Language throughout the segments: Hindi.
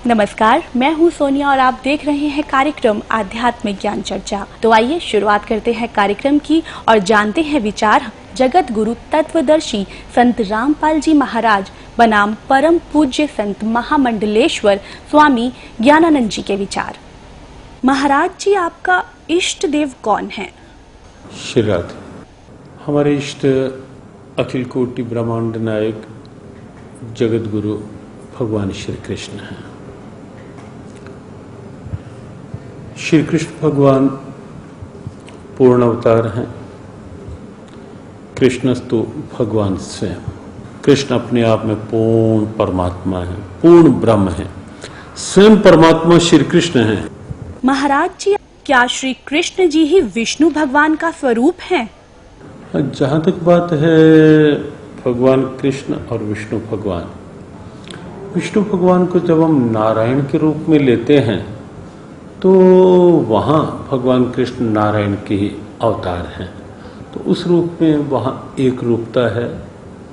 नमस्कार, मैं हूं सोनिया और आप देख रहे हैं कार्यक्रम आध्यात्मिक ज्ञान चर्चा। तो आइए शुरुआत करते हैं कार्यक्रम की और जानते हैं विचार जगत गुरु तत्वदर्शी संत रामपाल जी महाराज बनाम परम पूज्य संत महामंडलेश्वर स्वामी ज्ञानानंद जी के विचार। महाराज जी, आपका इष्ट देव कौन है? श्री राधे। हमारे इष्ट अखिल कोटि ब्रह्मांड नायक जगत गुरु भगवान श्री कृष्ण हैं। श्री कृष्ण भगवान पूर्ण अवतार हैं। कृष्णस्तु भगवान स्वयं। कृष्ण अपने आप में पूर्ण परमात्मा है, पूर्ण ब्रह्म है, स्वयं परमात्मा श्री कृष्ण हैं। महाराज जी, क्या श्री कृष्ण जी ही विष्णु भगवान का स्वरूप हैं? जहां तक बात है भगवान कृष्ण और विष्णु भगवान, विष्णु भगवान को जब हम नारायण के रूप में लेते हैं तो वहाँ भगवान कृष्ण नारायण के ही अवतार हैं। तो उस रूप में वहाँ एक रूपता है,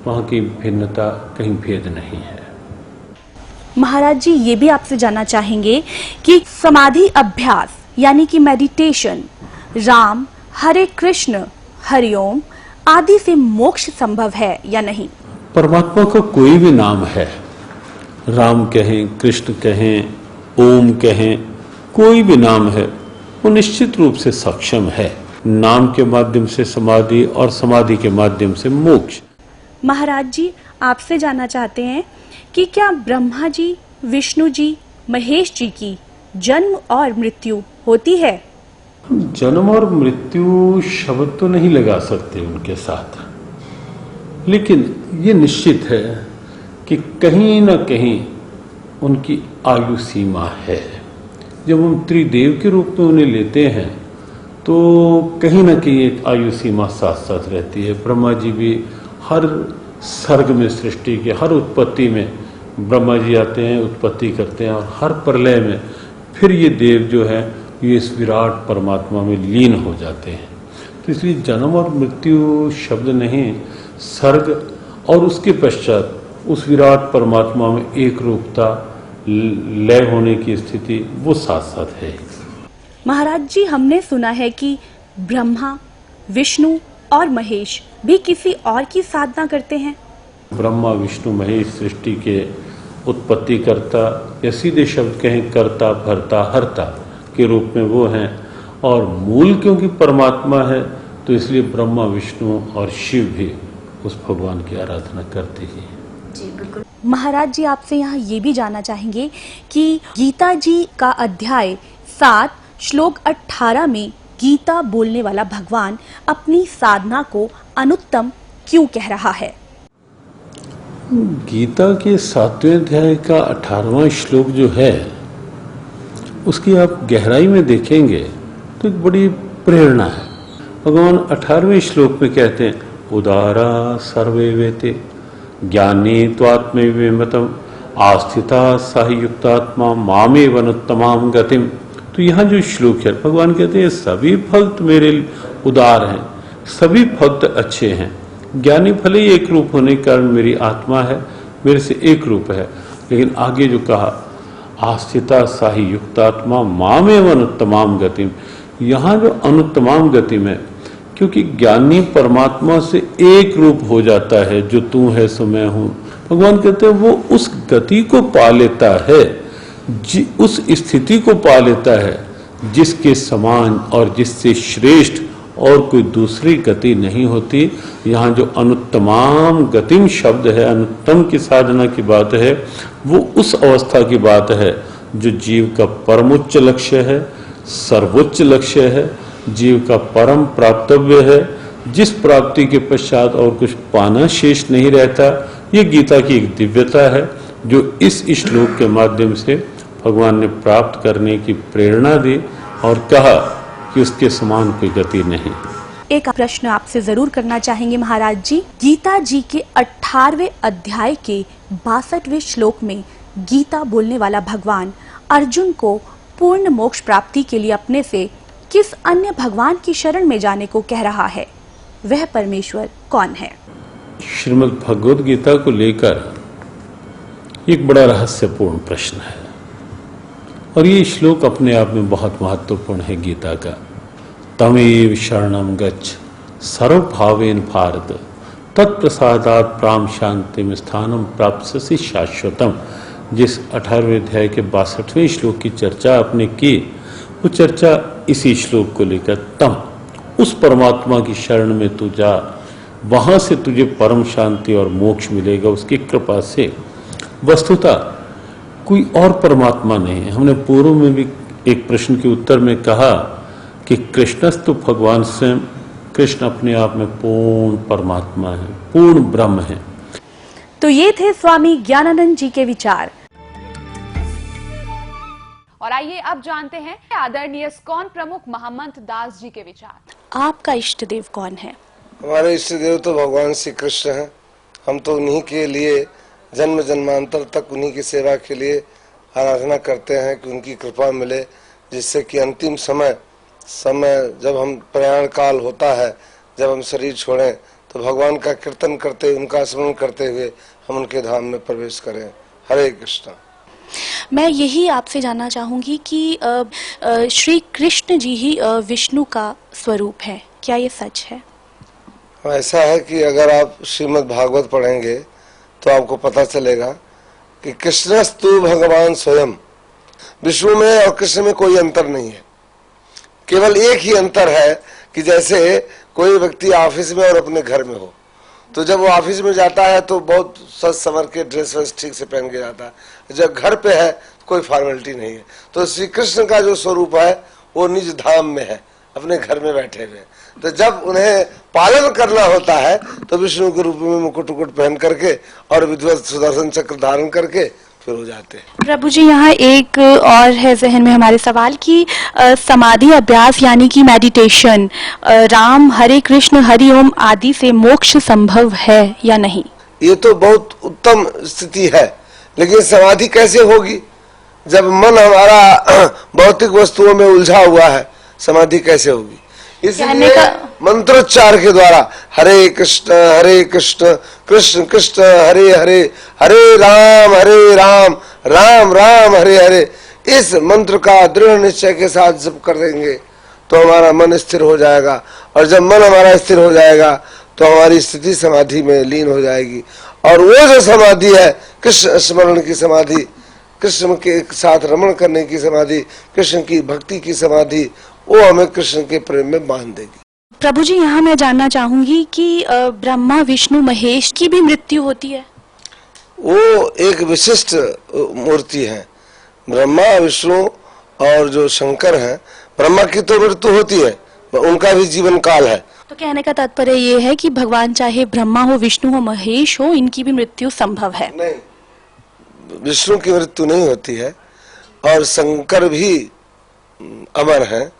वहाँ की भिन्नता कहीं भेद नहीं है। महाराज जी, ये भी आपसे जानना चाहेंगे कि समाधि अभ्यास यानी कि मेडिटेशन, राम, हरे कृष्ण, हरिओम आदि से मोक्ष संभव है या नहीं? परमात्मा का कोई भी नाम है, राम कहें, कृष्ण कहें, ओम कहें, कोई भी नाम है, वो निश्चित रूप से सक्षम है। नाम के माध्यम से समाधि और समाधि के माध्यम से मोक्ष। महाराज जी, आपसे जानना चाहते हैं कि क्या ब्रह्मा जी, विष्णु जी, महेश जी की जन्म और मृत्यु होती है? जन्म और मृत्यु शब्द तो नहीं लगा सकते उनके साथ, लेकिन ये निश्चित है कि कहीं न कहीं उनकी आयु सीमा है। जब हम त्रिदेव के रूप में उन्हें लेते हैं तो कहीं न कहीं एक आयु सीमा साथ साथ रहती है। ब्रह्मा जी भी हर सर्ग में, सृष्टि के हर उत्पत्ति में ब्रह्मा जी आते हैं, उत्पत्ति करते हैं, और हर प्रलय में फिर ये देव जो है ये इस विराट परमात्मा में लीन हो जाते हैं। तो इसलिए जन्म और मृत्यु शब्द नहीं, सर्ग और उसके पश्चात उस विराट परमात्मा में एक रूपता, लय होने की स्थिति, वो साथ साथ है। महाराज जी, हमने सुना है कि ब्रह्मा, विष्णु और महेश भी किसी और की साधना करते हैं। ब्रह्मा, विष्णु, महेश सृष्टि के उत्पत्ति करता या सीधे शब्द कहें कर्ता, भरता, हरता के रूप में वो हैं, और मूल क्योंकि परमात्मा है तो इसलिए ब्रह्मा, विष्णु और शिव भी उस भगवान की आराधना करते ही हैं। जी बिल्कुल। महाराज जी, आपसे यहाँ ये भी जानना चाहेंगे कि गीता जी का अध्याय 7 श्लोक 18 में गीता बोलने वाला भगवान अपनी साधना को अनुत्तम क्यों कह रहा है? गीता के 7वें अध्याय का 18वां श्लोक जो है, उसकी आप गहराई में देखेंगे तो एक बड़ी प्रेरणा है। भगवान 18वें श्लोक में कहते हैं, उदारा सर्वे वेते ज्ञानी त्वात्मविमतम आस्थिता सायुक्तात्मा मामेव अनुत्तमाम गतिम। तो यहाँ जो श्लोक है, भगवान कहते हैं सभी भक्त मेरे उदार हैं, सभी भक्त अच्छे हैं। ज्ञानी भले ही एक रूप होने के कारण मेरी आत्मा है, मेरे से एक रूप है, लेकिन आगे जो कहा आस्थिता साही युक्तात्मा मामेव अनुत्तमाम गतिम, यहाँ जो अनुत्तमाम गतिम है, क्योंकि ज्ञानी परमात्मा से एक रूप हो जाता है, जो तू है सो मैं हूं। भगवान कहते हैं वो उस गति को पा लेता है, उस स्थिति को पा लेता है जिसके समान और जिससे श्रेष्ठ और कोई दूसरी गति नहीं होती। यहाँ जो अनुत्तमाम गतिम शब्द है, अनुत्तम की साधना की बात है, वो उस अवस्था की बात है जो जीव का परमोच्च लक्ष्य है, सर्वोच्च लक्ष्य है, जीव का परम प्राप्तव्य है, जिस प्राप्ति के पश्चात और कुछ पाना शेष नहीं रहता। ये गीता की एक दिव्यता है जो इस श्लोक के माध्यम से भगवान ने प्राप्त करने की प्रेरणा दी और कहा कि उसके समान कोई गति नहीं। एक प्रश्न आपसे जरूर करना चाहेंगे महाराज जी। गीता जी के 18वें अध्याय के 62वें श्लोक में गीता बोलने वाला भगवान अर्जुन को पूर्ण मोक्ष प्राप्ति के लिए अपने से किस अन्य भगवान की शरण में जाने को कह रहा है? वह परमेश्वर कौन है? श्रीमद् भगवद गीता को लेकर एक बड़ा रहस्यपूर्ण प्रश्न है। और ये श्लोक अपने आप में बहुत महत्वपूर्ण है गीता का। तमेव शरणम गच्छ सर्वभावेन भारत तत्प्रसादात् प्राम शांतिम स्थानम प्राप्स्यसि शाश्वतम। जिस 18वें अध्याय के 62वें श्लोक की चर्चा आपने की, वो चर्चा इसी श्लोक को लेकर, तम उस परमात्मा की शरण में तू जा, वहां से तुझे परम शांति और मोक्ष मिलेगा उसकी कृपा से। वस्तुतः कोई और परमात्मा नहीं है। हमने पूर्व में भी एक प्रश्न के उत्तर में कहा कि कृष्णस्तु भगवान स्वयं, कृष्ण अपने आप में पूर्ण परमात्मा है, पूर्ण ब्रह्म है। तो ये थे स्वामी ज्ञानानंद जी के विचार। और आइए अब जानते हैं आदरणीय इस्कॉन प्रमुख महम्मद दास जी के विचार। आपका इष्ट देव कौन है? हमारे इष्ट देव तो भगवान श्री कृष्ण हैं। हम तो उन्हीं के लिए जन्म जन्मांतर तक उन्हीं की सेवा के लिए आराधना करते हैं कि उनकी कृपा मिले, जिससे कि अंतिम समय जब हम प्रयाण काल होता है, जब हम शरीर छोड़ें, तो भगवान का कीर्तन करते, उनका स्मरण करते हुए हम उनके धाम में प्रवेश करें। हरे कृष्ण। मैं यही आपसे जानना चाहूंगी कि श्री कृष्ण जी ही विष्णु का स्वरूप है, क्या ये सच है? ऐसा है कि अगर आप श्रीमद् भागवत पढ़ेंगे तो आपको पता चलेगा कि कृष्णस्तु भगवान स्वयं। विष्णु में और कृष्ण में कोई अंतर नहीं है, केवल एक ही अंतर है कि जैसे कोई व्यक्ति ऑफिस में और अपने घर में हो, तो जब वो ऑफिस में जाता है तो बहुत सज संवर के ड्रेस वेस ठीक से पहन के जाता है। जब घर पे है तो कोई फॉर्मेलिटी नहीं है। तो श्री कृष्ण का जो स्वरूप है वो निज धाम में है, अपने घर में बैठे हुए। तो जब उन्हें पालन करना होता है तो विष्णु के रूप में मुकुट उकुट पहन करके और विधिवत सुदर्शन चक्र धारण करके फिर हो जाते हैं। प्रभु जी, यहाँ एक और है जहन में हमारे सवाल कि समाधि अभ्यास यानी कि मेडिटेशन, राम हरे कृष्ण हरि ओम आदि से मोक्ष संभव है या नहीं? ये तो बहुत उत्तम स्थिति है, लेकिन समाधि कैसे होगी जब मन हमारा भौतिक वस्तुओं में उलझा हुआ है? समाधि कैसे होगी? इसलिए मंत्रोच्चार के द्वारा हरे कृष्ण कृष्ण कृष्ण हरे हरे, हरे राम राम राम हरे हरे, इस मंत्र का दृढ़ निश्चय के साथ जप कर देंगे तो हमारा मन स्थिर हो जाएगा। और जब मन हमारा स्थिर हो जाएगा तो हमारी स्थिति समाधि में लीन हो जाएगी। और वो जो समाधि है कृष्ण स्मरण की समाधि, कृष्ण के साथ रमण करने की समाधि, कृष्ण की भक्ति की समाधि, वो हमें कृष्ण के प्रेम में बांध देगी। प्रभु जी, यहाँ मैं जानना चाहूंगी कि ब्रह्मा विष्णु महेश की भी मृत्यु होती है? वो एक विशिष्ट मूर्ति है। ब्रह्मा विष्णु और जो शंकर हैं, ब्रह्मा की तो मृत्यु होती है, उनका भी जीवन काल है। तो कहने का तात्पर्य ये है कि भगवान चाहे ब्रह्मा हो विष्णु हो महेश हो, इनकी भी मृत्यु संभव है? नहीं, विष्णु की मृत्यु नहीं होती है और शंकर भी अमर है।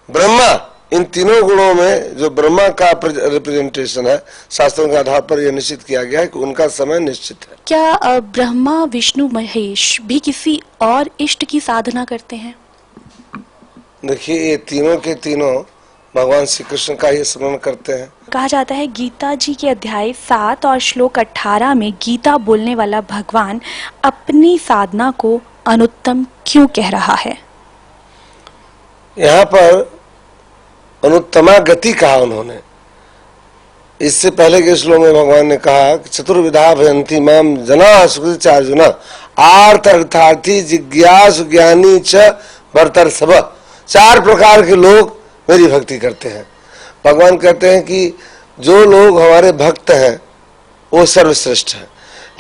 ब्रह्मा, इन तीनों गुणों में जो ब्रह्मा का रिप्रेजेंटेशन है, शास्त्रों के आधार पर यह निश्चित किया गया है कि उनका समय निश्चित है। क्या ब्रह्मा विष्णु महेश भी किसी और इष्ट की साधना करते हैं? देखिए, ये तीनों के तीनों भगवान श्री कृष्ण का ही स्मरण करते हैं। कहा जाता है गीता जी के अध्याय 7 और श्लोक 18 में गीता बोलने वाला भगवान अपनी साधना को अनुत्तम क्यों कह रहा है? यहाँ पर अनुत्तमा गति कहा उन्होंने। इससे पहले के श्लोक में भगवान ने कहा चतुर्विधा भयंती माम जना सुकृतिचार्जुन आर्थ अर्थार्थी जिज्ञासु ज्ञानी च भरतर सब। 4 प्रकार के लोग मेरी भक्ति करते हैं। भगवान कहते हैं कि जो लोग हमारे भक्त हैं वो सर्वश्रेष्ठ है,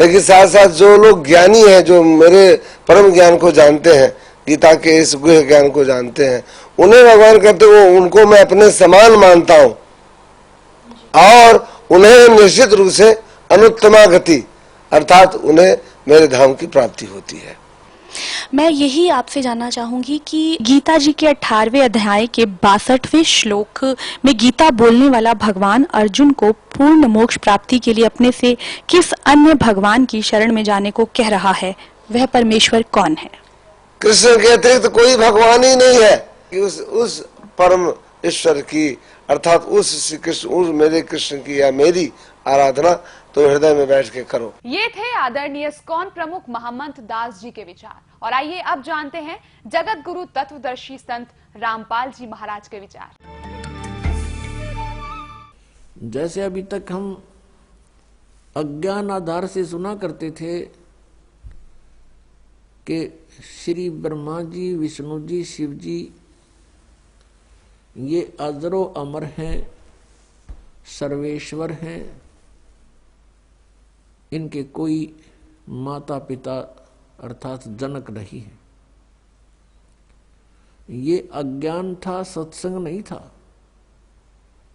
लेकिन साथ साथ जो लोग ज्ञानी हैं, जो मेरे परम ज्ञान को जानते हैं, गीता के इस गुह्य ज्ञान को जानते हैं, उन्हें भगवान कहते वो उनको मैं अपने समान मानता हूं और उन्हें निश्चित रूप से अनुत्तमा गति अर्थात उन्हें मेरे धाम की प्राप्ति होती है। मैं यही आपसे जानना चाहूंगी कि गीता जी के 18वें अध्याय के 62वें श्लोक में गीता बोलने वाला भगवान अर्जुन को पूर्ण मोक्ष प्राप्ति के लिए अपने से किस अन्य भगवान की शरण में जाने को कह रहा है? वह परमेश्वर कौन है? कृष्ण के अतिरिक्त तो कोई भगवान ही नहीं है कि उस परम ईश्वर की अर्थात उस श्री कृष्ण, उस मेरे कृष्ण की या मेरी आराधना तो हृदय में बैठ के करो। ये थे आदरणीय इस्कॉन प्रमुख महमंत दास जी के विचार। और आइए अब जानते हैं जगत गुरु तत्वदर्शी संत रामपाल जी महाराज के विचार। जैसे अभी तक हम अज्ञान आधार से सुना करते थे कि श्री ब्रह्मा जी, विष्णु जी, शिव जी ये अजरो अमर हैं, सर्वेश्वर हैं, इनके कोई माता पिता अर्थात जनक नहीं है। ये अज्ञान था, सत्संग नहीं था।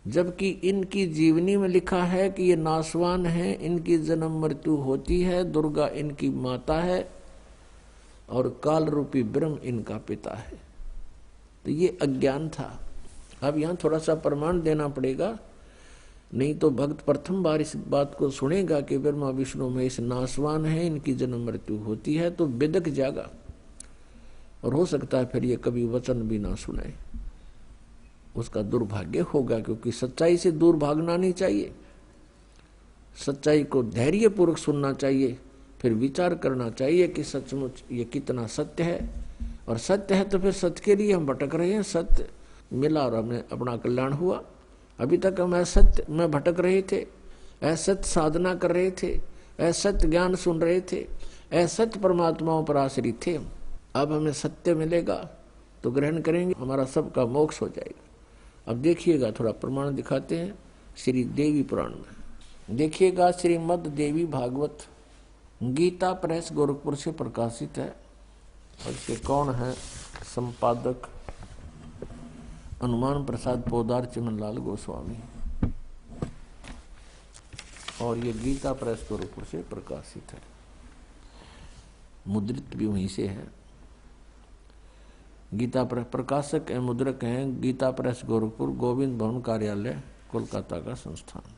जबकि इनकी जीवनी में लिखा है कि ये नासवान है, इनकी जन्म मृत्यु होती है, दुर्गा इनकी माता है और काल रूपी ब्रह्म इनका पिता है। तो ये अज्ञान था। अब यहां थोड़ा सा प्रमाण देना पड़ेगा, नहीं तो भक्त प्रथम बार इस बात को सुनेगा कि ब्रह्मा विष्णु महेश नासवान है, इनकी जन्म मृत्यु होती है, तो बिदक जाएगा और हो सकता है फिर ये कभी वचन भी ना सुने। उसका दुर्भाग्य होगा, क्योंकि सच्चाई से दूर भागना नहीं चाहिए। सच्चाई को धैर्यपूर्वक सुनना चाहिए, फिर विचार करना चाहिए कि सचमुच ये कितना सत्य है। और सत्य है तो फिर सत्य के लिए हम भटक रहे हैं। सत्य मिला और हमें अपना कल्याण हुआ। अभी तक हम असत्य में भटक रहे थे, असत्य साधना कर रहे थे, असत्य ज्ञान सुन रहे थे, असत्य परमात्माओं पर आश्रित थे। अब हमें सत्य मिलेगा तो ग्रहण करेंगे, हमारा सबका मोक्ष हो जाएगा। अब देखिएगा, थोड़ा प्रमाण दिखाते हैं श्री देवी पुराण में। देखिएगा, श्रीमद् देवी भागवत गीता प्रेस गोरखपुर से प्रकाशित है। और इसके कौन है संपादक? हनुमान प्रसाद पोदार चिमनलाल गोस्वामी। और ये गीता प्रेस गोरखपुर से प्रकाशित है, मुद्रित भी वहीं से है। गीता प्रेस प्रकाशक एवं मुद्रक हैं गीता प्रेस गोरखपुर, गोविंद भवन कार्यालय, कोलकाता का संस्थान।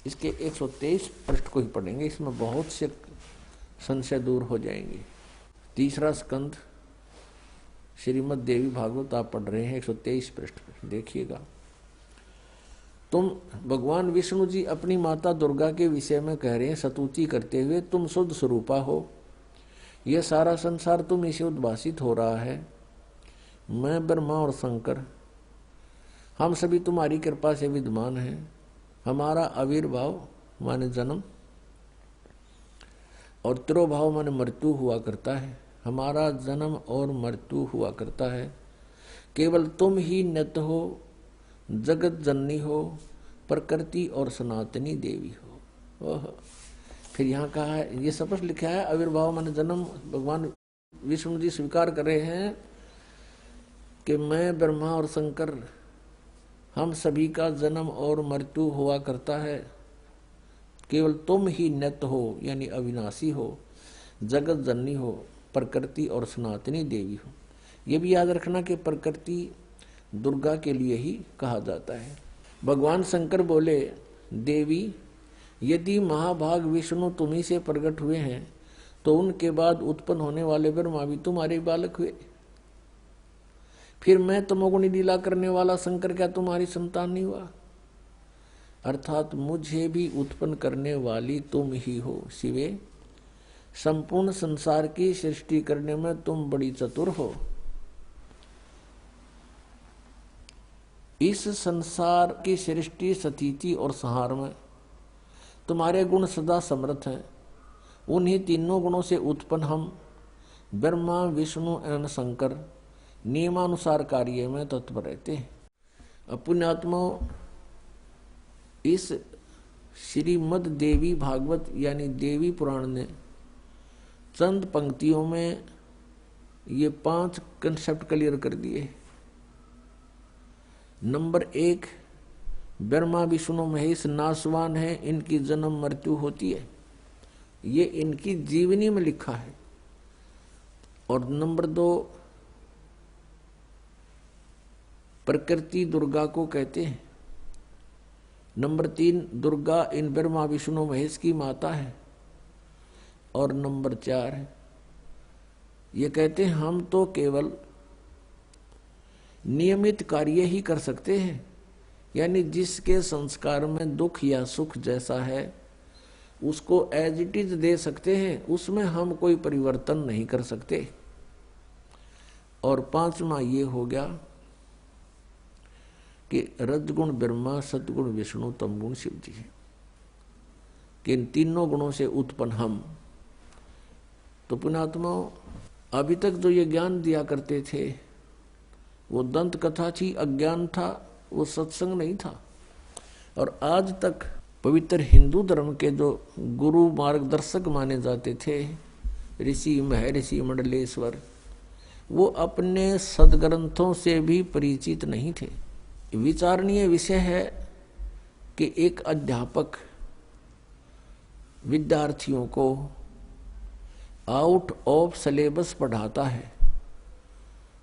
इसके 123 पृष्ठ को ही पढ़ेंगे, इसमें बहुत से संशय दूर हो जाएंगे। तीसरा स्कंध श्रीमद् देवी भागवत आप पढ़ रहे हैं, 123 पृष्ठ पर देखिएगा। तुम भगवान विष्णु जी अपनी माता दुर्गा के विषय में कह रहे हैं स्तुति करते हुए, तुम शुद्ध स्वरूपा हो, यह सारा संसार तुम से उद्भासित हो रहा है। मैं ब्रह्मा और शंकर हम सभी तुम्हारी कृपा से विद्यमान हैं। हमारा आविर्भाव माने जन्म और तिरोभाव माने मृत्यु हुआ करता है। हमारा जन्म और मृत्यु हुआ करता है। केवल तुम ही नित्य हो, जगत जननी हो, प्रकृति और सनातनी देवी हो। ओह, फिर यहाँ कहा है, ये स्पष्ट लिखा है आविर्भाव माने जन्म। भगवान विष्णु जी स्वीकार कर रहे हैं कि मैं ब्रह्मा और शंकर हम सभी का जन्म और मृत्यु हुआ करता है। केवल तुम ही नित्य हो, यानी अविनाशी हो, जगत जननी हो, प्रकृति और सनातनी देवी हो। ये भी याद रखना कि प्रकृति दुर्गा के लिए ही कहा जाता है। भगवान शंकर बोले, देवी यदि महाभाग विष्णु तुम्ही से प्रकट हुए हैं तो उनके बाद उत्पन्न होने वाले ब्रह्मा भी तुम्हारे बालक हुए। फिर मैं तमोगुणी लीला करने वाला शंकर क्या तुम्हारी संतान नहीं हुआ? अर्थात मुझे भी उत्पन्न करने वाली तुम ही हो शिवे। संपूर्ण संसार की सृष्टि करने में तुम बड़ी चतुर हो। इस संसार की सृष्टि, स्थिति और संहार में तुम्हारे गुण सदा समर्थ हैं। उन्हीं तीनों गुणों से उत्पन्न हम ब्रह्मा, विष्णु एवं शंकर नियमानुसार कार्य में तत्पर रहते हैं। पुण्यात्मा, इस श्रीमद् देवी भागवत यानी देवी पुराण ने चंद पंक्तियों में ये 5 कंसेप्ट क्लियर कर दिए। नंबर 1, ब्रह्मा विष्णु महेश नासवान है, इनकी जन्म मृत्यु होती है, ये इनकी जीवनी में लिखा है। और नंबर 2, प्रकृति दुर्गा को कहते हैं। नंबर 3, दुर्गा इन ब्रह्मा विष्णु महेश की माता है। और नंबर 4, ये कहते हैं हम तो केवल नियमित कार्य ही कर सकते हैं, यानी जिसके संस्कार में दुख या सुख जैसा है उसको एज इट इज दे सकते हैं, उसमें हम कोई परिवर्तन नहीं कर सकते। और पांचवा ये हो गया कि रजगुण ब्रह्मा, सतगुण विष्णु, तमगुण शिव जी है, कि इन तीनों गुणों से उत्पन्न हम। तो पुण्यात्माओं, अभी तक जो ये ज्ञान दिया करते थे वो दंत कथा थी, अज्ञान था, वो सत्संग नहीं था। और आज तक पवित्र हिंदू धर्म के जो गुरु मार्गदर्शक माने जाते थे, ऋषि महर्षि मंडलेश्वर, वो अपने सदग्रंथों से भी परिचित नहीं थे। विचारणीय विषय है कि एक अध्यापक विद्यार्थियों को आउट ऑफ सिलेबस पढ़ाता है,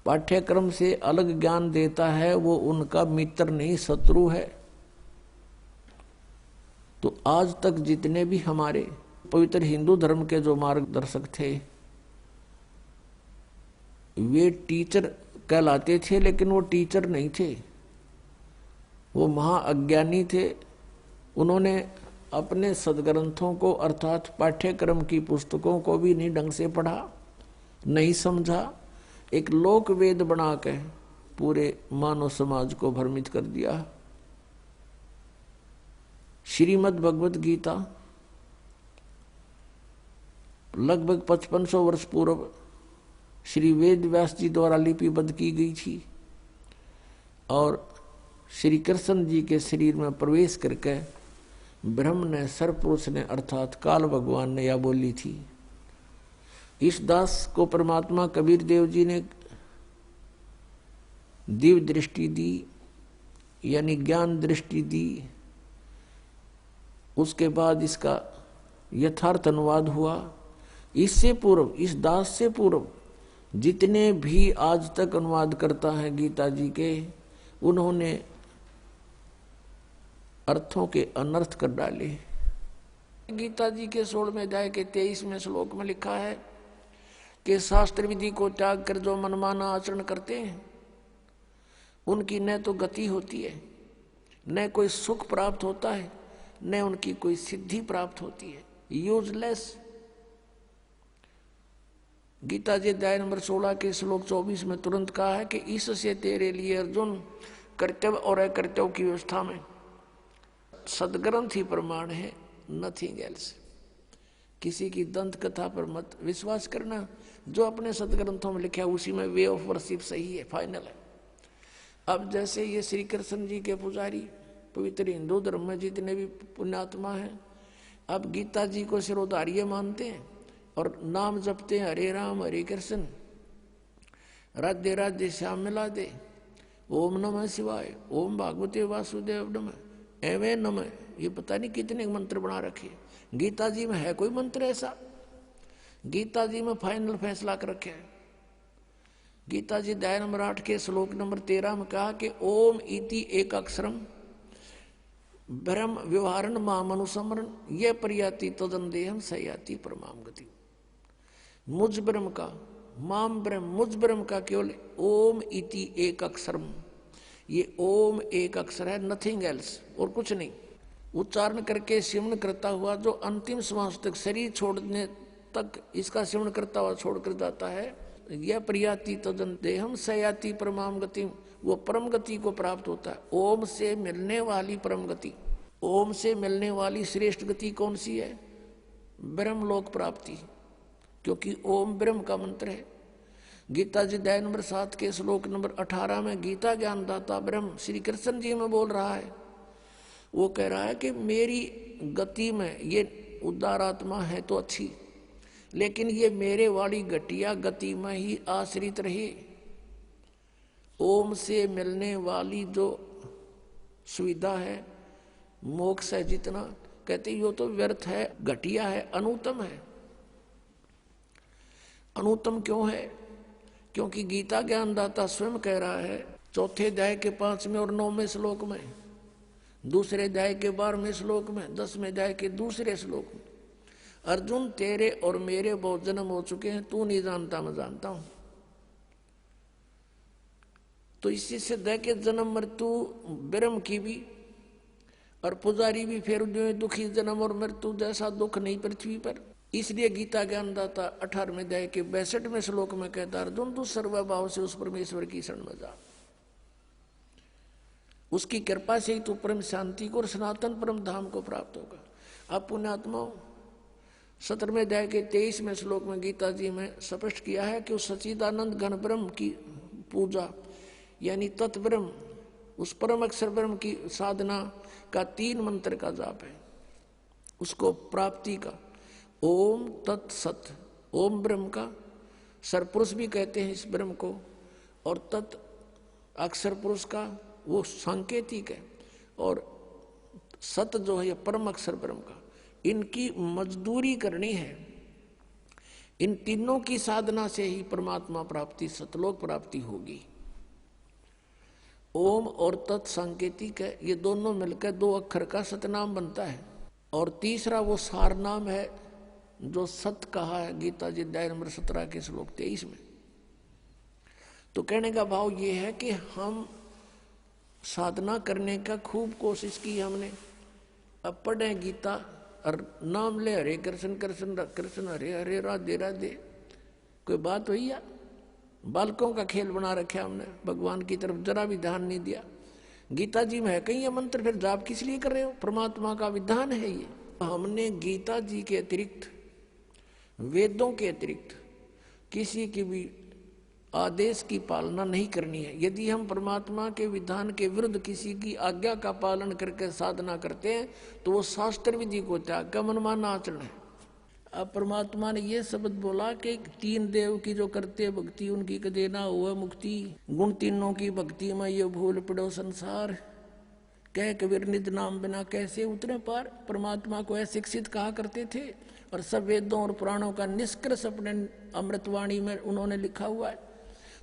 पाठ्यक्रम से अलग ज्ञान देता है, वो उनका मित्र नहीं शत्रु है। तो आज तक जितने भी हमारे पवित्र हिंदू धर्म के जो मार्गदर्शक थे वे टीचर कहलाते थे, लेकिन वो टीचर नहीं थे, वो महाअज्ञानी थे। उन्होंने अपने सदग्रंथों को अर्थात पाठ्यक्रम की पुस्तकों को भी नहीं ढंग से पढ़ा, नहीं समझा, एक लोक वेद बना के पूरे मानव समाज को भ्रमित कर दिया। श्रीमद् भगवत गीता लगभग 5500 वर्ष पूर्व श्री वेद व्यास जी द्वारा लिपिबद्ध की गई थी और श्री कृष्ण जी के शरीर में प्रवेश करके ब्रह्म ने, सर्वपुरुष ने अर्थात काल भगवान ने यह बोली थी। इस दास को परमात्मा कबीर देव जी ने दिव्य दृष्टि दी, यानी ज्ञान दृष्टि दी। उसके बाद इसका यथार्थ अनुवाद हुआ। इससे पूर्व, इस दास से पूर्व जितने भी आज तक अनुवाद करता है गीता जी के, उन्होंने अर्थों के अनर्थ कर डाले। गीता जी के 16वें अध्याय के 23वें श्लोक में लिखा है कि शास्त्र विधि को त्याग कर जो मनमाना आचरण करते हैं उनकी न तो गति होती है, न कोई सुख प्राप्त होता है, न उनकी कोई सिद्धि प्राप्त होती है। यूजलेस। गीता जी अध्याय नंबर 16 के श्लोक 24 में तुरंत कहा है कि इससे तेरे लिए अर्जुन कर्तव्य और अकर्तव्य की व्यवस्था में सदग्रंथ ही प्रमाण है, नथिंग एल्स। किसी की दंत कथा पर मत विश्वास करना, जो अपने सदग्रंथों में लिखा है उसी में वे ऑफ वर्शिप सही है, फाइनल है। अब जैसे ये श्री कृष्ण जी के पुजारी पवित्र हिंदू धर्म में जितने भी पुण्यात्मा हैं, अब गीता जी को सिरोधार्य मानते हैं और नाम जपते हैं, हरे राम हरे कृष्ण, राधे राधे श्याम मिला दे, ओम नमः शिवाय, ओम भागवते वासुदेव नमः, एवं नमः। ये पता नहीं कितने मंत्र बना रखे। गीता जी में है कोई मंत्र ऐसा? गीता जी में फाइनल फैसला कर रखे है। गीता जी अध्याय नंबर 8 के श्लोक नंबर 13 में कहा कि ओम इति एक अक्षरम ब्रह्म व्यवहारण माम अनुसमरण ये परियाति तदन देहम सयाति परमाम गति। मुझ ब्रह्म का, माम ब्रह्म, मुझ ब्रह्म का केवल ओम इति एक अक्षरम, ये ओम एक अक्षर है, नथिंग एल्स, और कुछ नहीं। उच्चारण करके सिमरण करता हुआ जो अंतिम श्वास तक, शरीर छोड़ने तक इसका सिमरण करता हुआ छोड़कर जाता है, यह प्रियाति तदन देहम सयाति परमाम गति, वो परम गति को प्राप्त होता है। ओम से मिलने वाली परम गति, ओम से मिलने वाली श्रेष्ठ गति कौन सी है? ब्रह्म लोक प्राप्ति, क्योंकि ओम ब्रह्म का मंत्र है। गीता जी अध्याय नंबर 7 के श्लोक नंबर 18 में गीता ज्ञानदाता ब्रह्म श्री कृष्ण जी में बोल रहा है। वो कह रहा है कि मेरी गति में ये उदार आत्मा है तो अच्छी, लेकिन ये मेरे वाली घटिया गति में ही आश्रित रहे। ओम से मिलने वाली जो सुविधा है, मोक्ष है, जितना कहते यो तो व्यर्थ है, घटिया है, अनुत्तम है। अनुत्तम क्यों है? क्योंकि गीता ज्ञानदाता स्वयं कह रहा है 4 अध्याय के 5वें और 9वें श्लोक में, 2 अध्याय के 12वें श्लोक में, 10वें अध्याय के 2 श्लोक में, अर्जुन तेरे और मेरे बहुत जन्म हो चुके हैं, तू नहीं जानता मैं जानता हूं। तो इससे सिद्ध है कि जन्म मृत्यु ब्रह्म की भी और पुजारी भी फिर जो दुखी जन्म और मृत्यु जैसा दुख नहीं पृथ्वी पर। इसलिए गीता ज्ञानदाता 18वें अध्याय के 62वें श्लोक में कहता है अर्जुन तू सर्वभाव से उस परमेश्वर की शरण में जा, उसकी कृपा से ही तू परम शांति को और सनातन परम धाम को प्राप्त होगा। अब पुण्यात्माओं 17वें अध्याय के 23वें श्लोक में गीता जी में स्पष्ट किया है कि उस सच्चिदानंद घन ब्रह्म की पूजा यानी तत्ब्रह्म उस परम अक्षर ब्रह्म की साधना का 3 मंत्र का जाप है, उसको प्राप्ति का ओम तत्सत, ओम ब्रह्म का सरपुरुष भी कहते हैं इस ब्रह्म को, और तत् अक्षर पुरुष का वो सांकेतिक है, और सत जो है परम अक्षर ब्रह्म का, इनकी मजदूरी करनी है। इन तीनों की साधना से ही परमात्मा प्राप्ति सतलोक प्राप्ति होगी। ओम और तत् सांकेतिक है, ये दोनों मिलकर 2 अक्षर का सतनाम बनता है। और तीसरा वो सार नाम है जो सत कहा है गीता जी अध्याय नंबर 17 के श्लोक 23 में। तो कहने का भाव ये है कि हम साधना करने का खूब कोशिश की हमने, अब पढ़े गीता और नाम ले हरे कृष्ण कृष्ण कृष्ण हरे हरे राधे राधे, कोई बात हुई या बालकों का खेल बना रखा हमने, भगवान की तरफ जरा भी ध्यान नहीं दिया। गीता जी में है कहीं ये मंत्र, फिर जाप किस लिए कर रहे हो? परमात्मा का विधान है ये। हमने गीता जी के अतिरिक्त वेदों के अतिरिक्त किसी की भी आदेश की पालना नहीं करनी है। यदि हम परमात्मा के विधान के विरुद्ध किसी की आज्ञा का पालन करके साधना करते हैं तो वो शास्त्र विधि को त्याग का मनमाना आचरण है। अब परमात्मा ने ये शब्द बोला कि 3 देव की जो करते भक्ति उनकी कदे ना हुआ मुक्ति, गुण तीनों की भक्ति में ये भूल पड़ो संसार, कह कबीर निज नाम बिना कैसे उतरे पार। परमात्मा को अशिक्षित कहा करते थे और सब वेदों और पुराणों का निष्कर्ष अपने अमृतवाणी में उन्होंने लिखा हुआ है।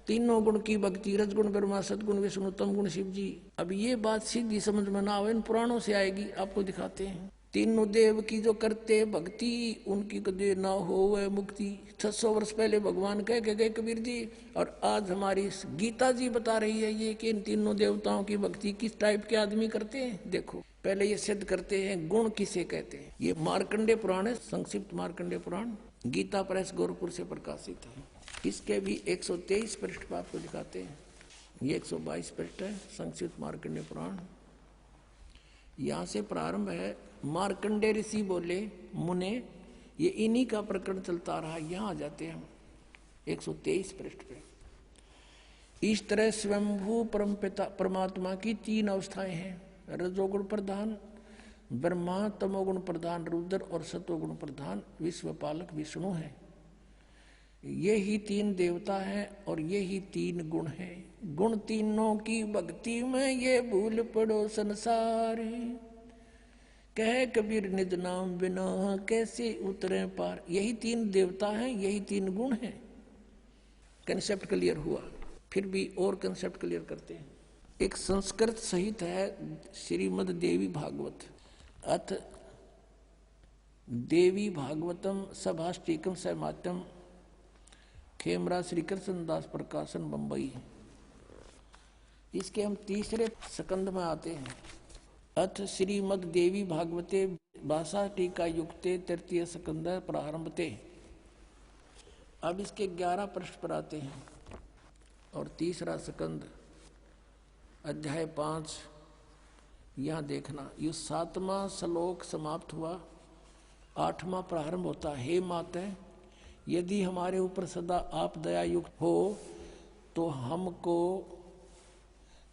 3 गुण की भक्ति, रजगुण ब्रह्मा, सदगुण विष्णु, तम गुण शिव जी। अब ये बात सीधी समझ में ना आवे, इन पुराणों से आएगी, आपको दिखाते हैं। 3 देव की जो करते भक्ति उनकी कदे ना हो वह मुक्ति। 600 वर्ष पहले भगवान कह के गए कबीर जी, और आज हमारी गीता जी बता रही है ये कि इन 3 देवताओं की भक्ति किस टाइप के आदमी करते हैं। देखो पहले ये सिद्ध करते हैं गुण किसे कहते हैं। ये मार्कंडेय पुराण है, संक्षिप्त मार्कंडेय पुराण, गीता प्रेस गोरखपुर से प्रकाशित है। इसके भी 123 पृष्ठ पर आपको दिखाते हैं, ये 122 पृष्ठ है संक्षिप्त मार्कंडेय पुराण। यहाँ से प्रारंभ है, मार्कंडेय ऋषि बोले मुने, ये इन्हीं का प्रकरण चलता रहा। यहाँ आ जाते हैं हम 123 पृष्ठ पे। इस तरह स्वयंभू परमपिता परमात्मा की 3 अवस्थाएं हैं, रजोगुण प्रधान ब्रह्मा, तमोगुण प्रधान रुद्र और सतोगुण प्रधान विश्वपालक विष्णु है। ये ही 3 देवता हैं और ये ही 3 गुण हैं। गुण तीनों की भक्ति में ये भूल पड़ो संसार, कहे कबीर निज नाम बिना कैसे उतरे पार। यही 3 देवता हैं, यही 3 गुण हैं। कंसेप्ट क्लियर हुआ, फिर भी और कंसेप्ट क्लियर करते हैं। एक संस्कृत सहित है श्रीमद देवी भागवत, अथ देवी भागवतम सभाष्टिकम सहमात्यम, खेमरा श्री कृष्ण दास प्रकाशन बंबई। इसके हम 3रे स्कंद में आते हैं। अथ श्रीमद देवी भागवते भाषा टीका युक्ते 3य स्कंद प्रारंभते। अब इसके 11 पृष्ठ पर आते हैं और 3रा स्कंद अध्याय 5। यहाँ देखना, ये 7वां श्लोक समाप्त हुआ, 8वां प्रारंभ होता। हे माते, यदि हमारे ऊपर सदा आप दया युक्त हो तो हमको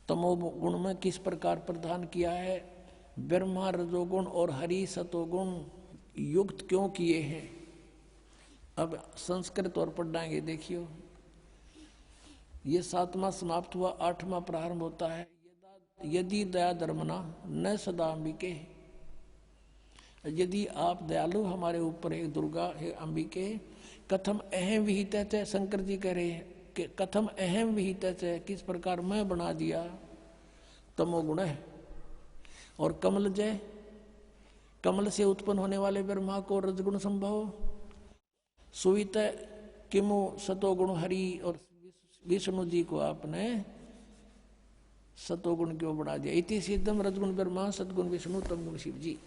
तमोगुण में किस प्रकार प्रदान किया है, ब्रह्मा रजोगुण और हरि सतोगुण युक्त क्यों किए हैं। अब संस्कृत और पढ़ाएंगे, देखियो। ये 7वां समाप्त हुआ, 8वां प्रारंभ होता है। यदि दया धर्मना न सदा अंबिके, यदि आप दयालु हमारे ऊपर है दुर्गा है अंबिके, कथम अहम विहित है। शंकर जी कह रहे हैं कि कथम अहम विहित है, किस प्रकार मैं बना दिया, तमोगुण है। और कमल जय, कमल से उत्पन्न होने वाले ब्रह्मा को रजगुण संभव, सुवित किमु सतोगुण हरि और विष्णु जी को आपने सतोगुण क्यों बढ़ा दिया। इति सिद्धम रजगुण ब्रह्मा सतगुण विष्णु तमगुण शिव जी।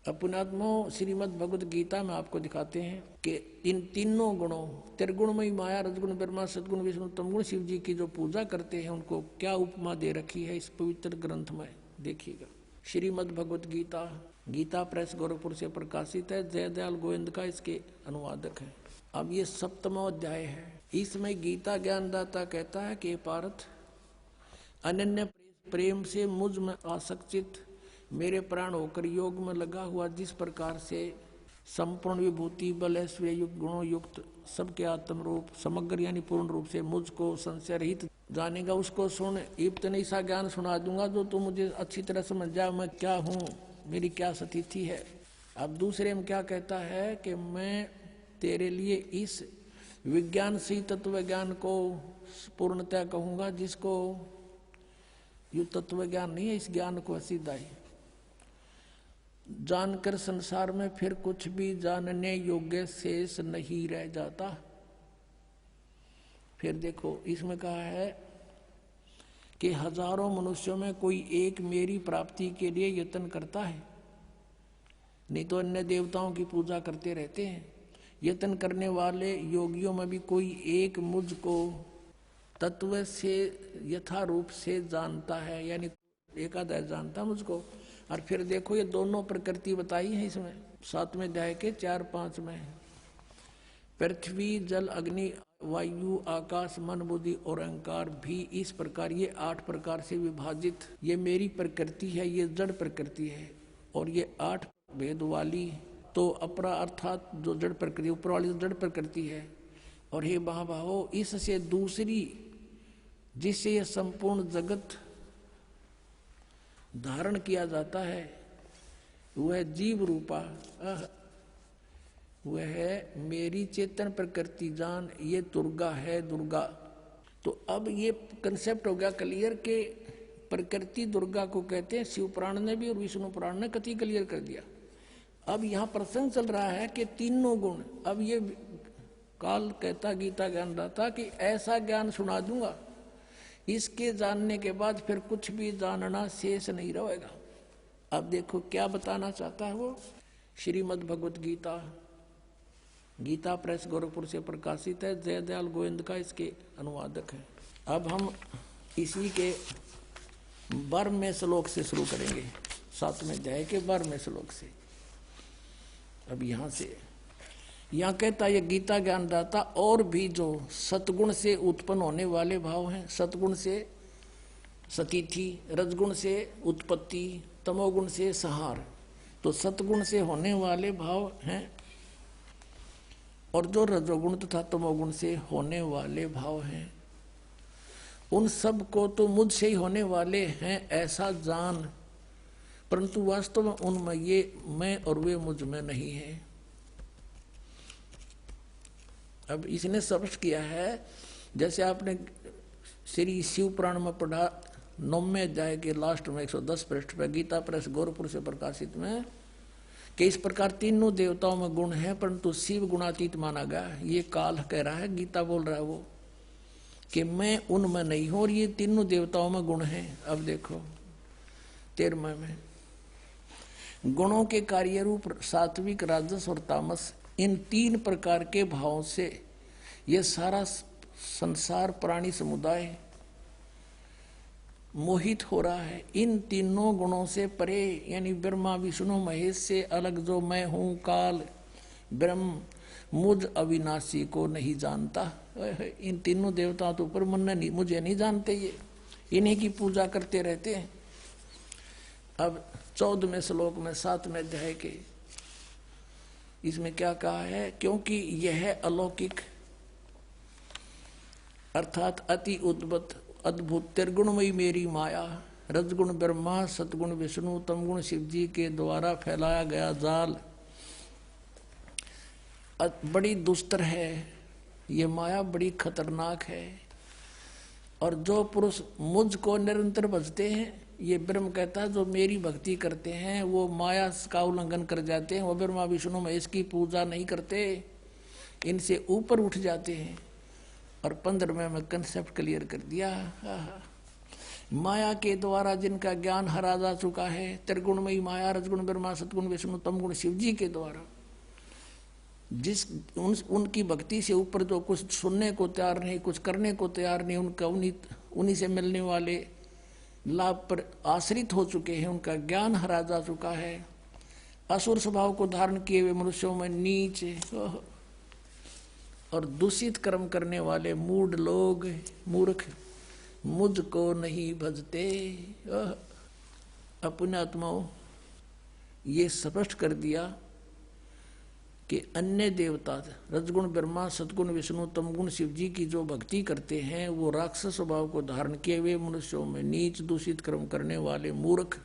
अपनात्मो श्रीमद् भगवद गीता में आपको दिखाते हैं कि इन तीनों गुणों त्रिगुणमयी माया रजगुण ब्रह्मा सतगुण विष्णु तमगुण शिव जी की जो पूजा करते हैं उनको क्या उपमा दे रखी है इस पवित्र ग्रंथ में। देखिएगा, श्रीमद् भगवद गीता, गीता प्रेस गोरखपुर से प्रकाशित है। जयदयाल गोविंद का इसके अनुवादक है। अब ये 7वां अध्याय है। इसमें गीता ज्ञानदाता कहता है कि पार्थ, अनन्य प्रेम से मुझ में आसक्तित मेरे प्राण होकर योग में लगा हुआ जिस प्रकार से संपूर्ण विभूति बल ऐश्वर्य युक्त गुणों युक्त सबके आत्म रूप समग्र यानी पूर्ण रूप से मुझको संशय रहित जानेगा, उसको सुन। इतने सा ज्ञान सुना दूंगा जो तू मुझे अच्छी तरह समझ जा, मैं क्या हूँ, मेरी क्या स्थिति है। अब दूसरे में क्या कहता है कि मैं तेरे लिए इस विज्ञान से तत्व ज्ञान को पूर्णतः कहूंगा, जिसको यू तत्व ज्ञान नहीं है, इस ज्ञान को सीधा जानकर संसार में फिर कुछ भी जानने योग्य शेष नहीं रह जाता। फिर देखो इसमें कहा है कि हजारों मनुष्यों में कोई एक मेरी प्राप्ति के लिए यत्न करता है, नहीं तो अन्य देवताओं की पूजा करते रहते हैं। यत्न करने वाले योगियों में भी कोई एक मुझको तत्व से यथा रूप से जानता है, यानी एकादश जानता मुझको। और फिर देखो ये दोनों प्रकृति बताई है इसमें 7वें अध्याय के 4-5 में। पृथ्वी जल अग्नि वायु आकाश मन बुद्धि और अहंकार भी इस प्रकार ये 8 प्रकार से विभाजित ये मेरी प्रकृति है, ये जड़ प्रकृति है। और ये 8 भेद वाली तो अपरा अर्थात जो जड़ प्रकृति ऊपर वाली जड़ प्रकृति है। और हे महाबाहो, इससे दूसरी जिससे ये संपूर्ण जगत धारण किया जाता है वह जीव रूपा वह है मेरी चेतन प्रकृति जान, ये दुर्गा है दुर्गा। तो अब ये कंसेप्ट हो गया क्लियर के प्रकृति दुर्गा को कहते हैं। शिव पुराण ने भी और विष्णु पुराण ने कति क्लियर कर दिया। अब यहाँ प्रसंग चल रहा है कि तीनों गुण। अब ये काल कहता गीता ज्ञानदाता कि ऐसा ज्ञान सुना दूंगा, इसके जानने के बाद फिर कुछ भी जानना शेष नहीं रहेगा। अब देखो क्या बताना चाहता है वो। श्रीमद् भगवद गीता, गीता प्रेस गोरखपुर से प्रकाशित है। जयदयाल गोविंद का इसके अनुवादक है। अब हम इसी के 12वें श्लोक से शुरू करेंगे, 7वें अध्याय के 12वें श्लोक से। अब यहाँ कहता है ये गीता ज्ञानदाता, और भी जो सतगुण से उत्पन्न होने वाले भाव हैं, सतगुण से सतीथि, रजगुण से उत्पत्ति, तमोगुण से संहार, तो सतगुण से होने वाले भाव हैं। और जो रजोगुण तथा तमोगुण से होने वाले भाव हैं, उन सब को तो मुझसे ही होने वाले हैं ऐसा जान, परंतु वास्तव में उनमें ये मैं और वे मुझ में नहीं है। अब इसने स्पष्ट किया है, जैसे आपने श्री शिव पुराण में पढ़ा 9वें अध्याय के लास्ट में 110 पृष्ठ पर गीता प्रेस गोरखपुर से प्रकाशित में, कि इस प्रकार तीनों देवताओं में गुण है परंतु शिव गुणातीत माना गया। ये काल कह रहा है, गीता बोल रहा है वो कि मैं उनमें नहीं हूं और ये तीनों देवताओं में गुण है। अब देखो 13वें में गुणों के कार्य रूप सात्विक राजस और तामस, इन 3 प्रकार के भावों से ये सारा संसार प्राणी समुदाय मोहित हो रहा है। इन तीनों गुणों से परे यानी ब्रह्मा विष्णु महेश से अलग जो मैं हूं काल ब्रह्म मुझ अविनाशी को नहीं जानता। इन तीनों देवताओं तो ऊपर मन नहीं, मुझे नहीं जानते, ये इन्हीं की पूजा करते रहते हैं। अब 14वें श्लोक में 7वें अध्याय के इसमें क्या कहा है, क्योंकि यह अलौकिक अर्थात अति अद्भुत त्रिगुणमयी मेरी माया रजगुण ब्रह्मा सतगुण विष्णु तमगुण शिव जी के द्वारा फैलाया गया जाल बड़ी दुस्तर है। ये माया बड़ी खतरनाक है। और जो पुरुष मुझको निरंतर भजते हैं, ये ब्रह्म कहता है जो मेरी भक्ति करते हैं वो माया का उल्लंघन कर जाते हैं, वो ब्रह्मा विष्णु महेश की पूजा नहीं करते, इनसे ऊपर उठ जाते हैं। और 15वें में कंसेप्ट क्लियर कर दिया, माया के द्वारा जिनका ज्ञान हरा जा चुका है, त्रिगुणमयी माया, रजगुण ब्रह्मा, सतगुण विष्णु, तमगुण शिव जी के द्वारा, उनकी भक्ति से ऊपर जो कुछ सुनने को तैयार नहीं, कुछ करने को तैयार नहीं, उनका उन्हीं से मिलने वाले लाभ पर आश्रित हो चुके हैं, उनका ज्ञान हरा जा चुका है। असुर स्वभाव को धारण किए हुए मनुष्यों में नीच और दूषित कर्म करने वाले मूढ़ लोग, मूर्ख, मुझको नहीं भजते। अपने आत्माओं, ये स्पष्ट कर दिया कि अन्य देवता रजगुण ब्रह्मा, सतगुण विष्णु, तमगुण शिव जी की जो भक्ति करते हैं वो राक्षस स्वभाव को धारण किए हुए मनुष्यों में नीच दूषित कर्म करने वाले मूर्ख।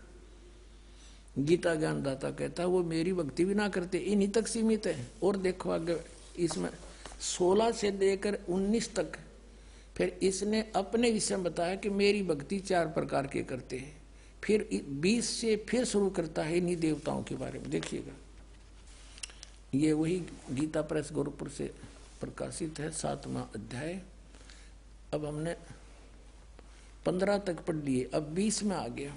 गीता ज्ञानदाता कहता है वो मेरी भक्ति भी ना करते, इन्हीं तक सीमित है। और देखो आगे इसमें 16 से लेकर 19 तक फिर इसने अपने विषय में बताया कि मेरी भक्ति 4 प्रकार के करते हैं। फिर 20 से फिर शुरू करता है इन्हीं देवताओं के बारे में। देखिएगा, ये वही गीता प्रेस गोरखपुर से प्रकाशित है, 7वां अध्याय। अब हमने 15 तक पढ़ लिए, अब 20 में आ गया।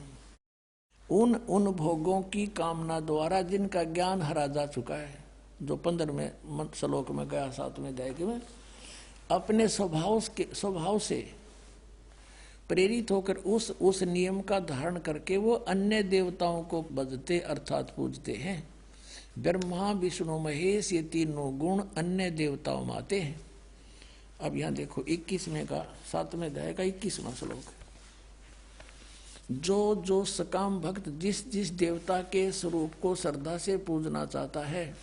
उन भोगों की कामना द्वारा जिनका ज्ञान हरा जा चुका है, जो 15वें श्लोक में गया 7वें अध्याय में, अपने स्वभाव से प्रेरित होकर उस नियम का धारण करके वो अन्य देवताओं को भजते अर्थात पूजते हैं। ब्रह्मा विष्णु महेश ये तीनों गुण अन्य देवताओं में आते हैं। अब यहाँ देखो 21वें का 7वें अध्याय का 21वां श्लोक। जो सकाम भक्त जिस देवता के स्वरूप को श्रद्धा से पूजना चाहता है,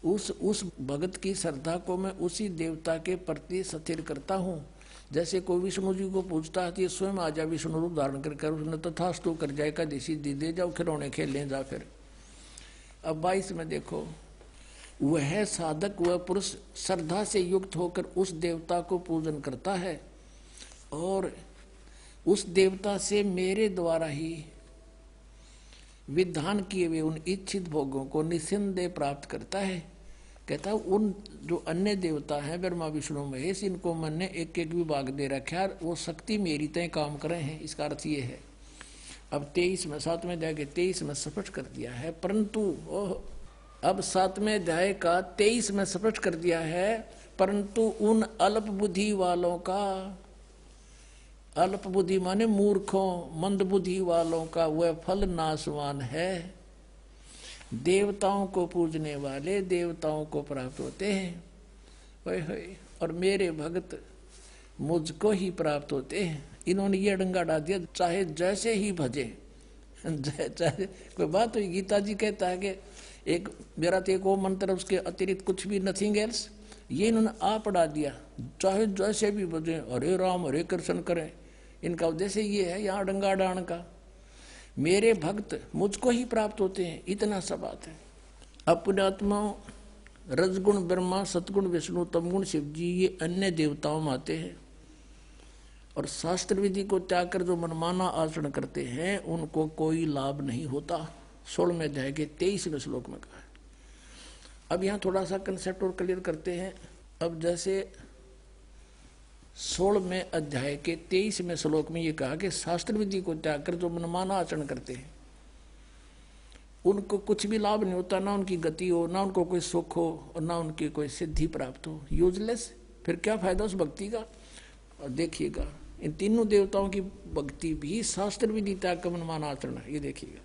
उस भगत की श्रद्धा को मैं उसी देवता के प्रति स्थिर करता हूँ। जैसे कोई विष्णु जी को पूजता है तो ये स्वयं आ जा विष्णु रूप धारण कर उसने तथास्तु कर जाए का देसी दे जाओ खिलौने खेल लें जा। फिर अब 22 में देखो, वह साधक वह पुरुष श्रद्धा से युक्त होकर उस देवता को पूजन करता है और उस देवता से मेरे द्वारा ही विधान किए हुए उन इच्छित भोगों को निस्संदेह प्राप्त करता है। कहता है उन जो अन्य देवता हैं ब्रह्मा विष्णु महेश, इनको मैंने एक एक विभाग दे रखा है, वो शक्ति मेरी तय काम कर रहे हैं। इसका अर्थ ये है, अब 23 में 7वें अध्याय के 23 में स्पष्ट कर दिया है। परंतु अब 7वें अध्याय का 23 में स्पष्ट कर दिया है, परंतु उन अल्प बुद्धि वालों का, अल्प बुद्धि माने मूर्खों मंद बुद्धि वालों का वह फल नाशवान है। देवताओं को पूजने वाले देवताओं को प्राप्त होते हैं, और मेरे भक्त मुझको ही प्राप्त होते हैं। इन्होंने ये डंगा डाल दिया, चाहे जैसे ही भजे, चाहे कोई बात हुई। गीता जी कहता है कि एक मेरा तो एक वो मंत्र, उसके अतिरिक्त कुछ भी नथिंग एल्स। ये इन्होंने आप डाल दिया, चाहे जैसे भी भजे, हरे राम हरे कृष्ण करें। इनका उद्देश्य ये है यहाँ डंगा डाण का। मेरे भक्त मुझको ही प्राप्त होते हैं, इतना सा बात है। अपने आत्मा रजगुण ब्रह्मा, सतगुण विष्णु, तमगुण शिव जी ये अन्य देवताओं में आते हैं, और शास्त्र विधि को त्याग कर जो मनमाना आचरण करते हैं उनको कोई लाभ नहीं होता। 16वें अध्याय के 23वें श्लोक में कहा है। अब यहाँ थोड़ा सा कंसेप्ट और क्लियर करते हैं। अब जैसे 16वें अध्याय के 23वें श्लोक में ये कहा कि शास्त्र विधि को त्याग कर जो मनमाना आचरण करते हैं उनको कुछ भी लाभ नहीं होता, ना उनकी गति हो, ना उनको कोई सुख हो, और ना उनकी कोई सिद्धि प्राप्त हो। यूजलेस। फिर क्या फायदा उस भक्ति का। और देखिएगा इन तीनों देवताओं की भक्ति भी शास्त्र विधि त्याग का मनमाना आचरण है। ये देखिएगा,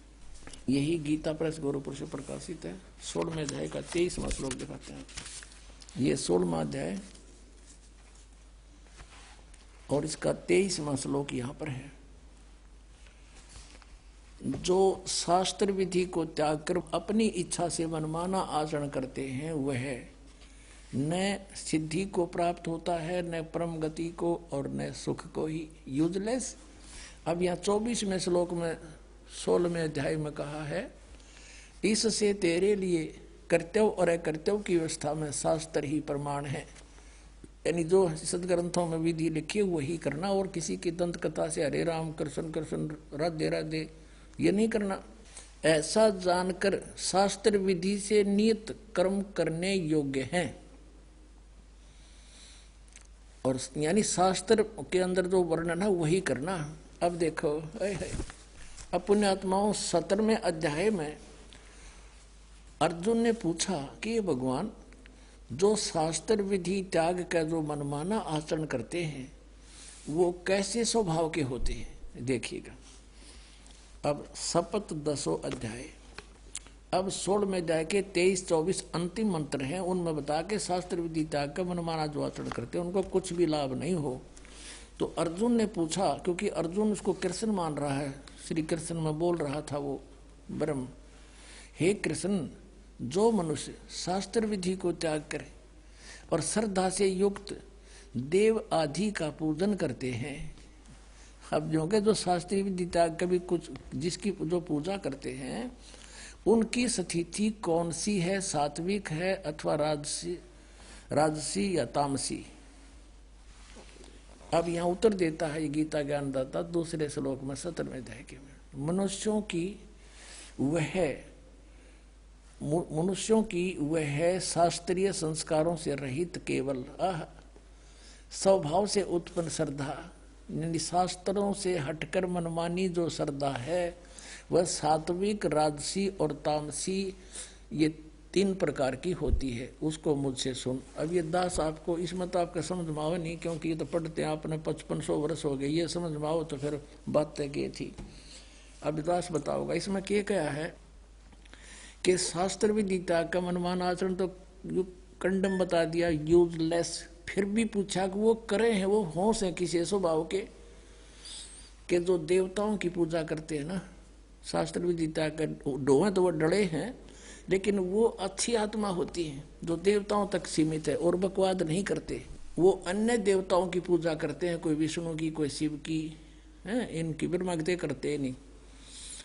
यही गीता प्रेस गोरखपुर से प्रकाशित है। 16वें अध्याय का 23वां श्लोक दिखाते हैं। ये 16वां अध्याय और इसका 23वां श्लोक यहाँ पर है। जो शास्त्र विधि को त्याग कर अपनी इच्छा से मनमाना आचरण करते हैं वह न सिद्धि को प्राप्त होता है, न परम गति को, और न सुख को ही। यूजलेस। अब यहाँ 24वें श्लोक में 16वें अध्याय में कहा है, इससे तेरे लिए कर्तव्य और अकर्तव्य की व्यवस्था में शास्त्र ही प्रमाण है। यानी जो सदग्रंथों में विधि लिखी वही करना, और किसी की दंत कथा से हरे राम कृष्ण कृष्ण राधे राधे ये नहीं करना। ऐसा जानकर शास्त्र विधि से नियत कर्म करने योग्य हैं, और यानी शास्त्र के अंदर जो वर्णन है वही करना। अब देखो अपने आत्माओं 17वें अध्याय में अर्जुन ने पूछा कि भगवान, जो शास्त्र विधि त्याग का जो मनमाना आचरण करते हैं वो कैसे स्वभाव के होते हैं। देखिएगा अब शपथ 10वां अध्याय, अब 16 में जाके 23-24 अंतिम मंत्र हैं, उनमें बता के शास्त्र विधि त्याग का मनमाना जो आचरण करते हैं उनको कुछ भी लाभ नहीं हो। तो अर्जुन ने पूछा, क्योंकि अर्जुन उसको कृष्ण मान रहा है, श्री कृष्ण में बोल रहा था वो ब्रह्म, हे कृष्ण, जो मनुष्य शास्त्र विधि को त्याग करे और श्रद्धा से युक्त देव आदि का पूजन करते हैं। अब जो के जो शास्त्रीय विधि त्याग कभी कुछ जिसकी जो पूजा करते हैं उनकी स्थिति कौन सी है, सात्विक है अथवा राजसी या तामसी। अब यहाँ उत्तर देता है गीता ज्ञानदाता दूसरे श्लोक में 17वें अध्याय के में, मनुष्यों की वह शास्त्रीय संस्कारों से रहित केवल स्वभाव से उत्पन्न श्रद्धा, शास्त्रों से हटकर मनमानी जो श्रद्धा है वह सात्विक, राजसी और तामसी ये 3 प्रकार की होती है, उसको मुझसे सुन। अब ये दास आपको इसमें तो आपका समझ में आओ नहीं, क्योंकि ये तो पढ़ते हैं आपने 5500 वर्ष हो गए, ये समझ में आओ तो फिर बात तय की थी। अब दास बताओगा इसमें क्या है कि शास्त्र विधि त्याग का मनमान आचरण तो कंडम बता दिया, यूजलेस। फिर भी पूछा कि वो करे हैं, वो होश है किसी स्वभाव के जो देवताओं की पूजा करते हैं ना, शास्त्र विधि त्याग कर डोहे तो वो डरे हैं, लेकिन वो अच्छी आत्मा होती है जो देवताओं तक सीमित है और बकवाद नहीं करते। वो अन्य देवताओं की पूजा करते हैं, कोई विष्णु की, कोई शिव की, है इनकी ब्रह्मगते करते नहीं,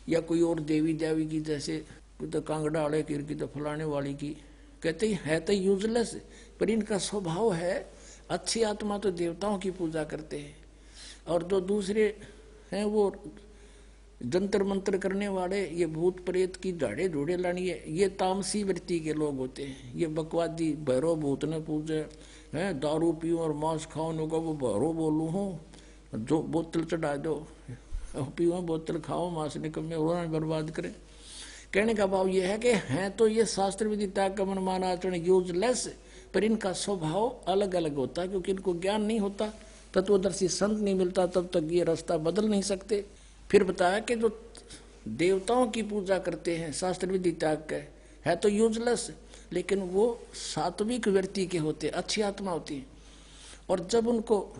या कोई और देवी देवी की, जैसे कोई तो कांगड़ा वाले की तो फलाने वाली की, कहते है तो यूजलेस, पर इनका स्वभाव है अच्छी आत्मा तो देवताओं की पूजा करते हैं। और जो दूसरे हैं वो जंतर मंत्र करने वाले, ये भूत प्रेत की झाड़े ढूढ़े लानी है, ये तामसी वृत्ति के लोग होते हैं। ये बकवादी भैरव भूत ने पूजे हैं, दारू पीऊँ और मांस खाऊँ का वो भैरव बोलूँ हूँ, जो बोतल चढ़ा दो, पीऊँ बोतल खाओ, मांस निकम्मे उन्होंने बर्बाद करे। कहने का भाव ये है कि हैं तो ये शास्त्र विधि त्याग का मनमान आचरण यूजलेस, पर इनका स्वभाव अलग अलग होता है, क्योंकि इनको ज्ञान नहीं होता, तत्वदर्शी संत नहीं मिलता, तब तक ये रास्ता बदल नहीं सकते। फिर बताया कि जो देवताओं की पूजा करते हैं शास्त्र विधि त्याग के, है तो यूजलेस, लेकिन वो सात्विक व्यक्ति के होते, अच्छी आत्मा होती है। और जब उनको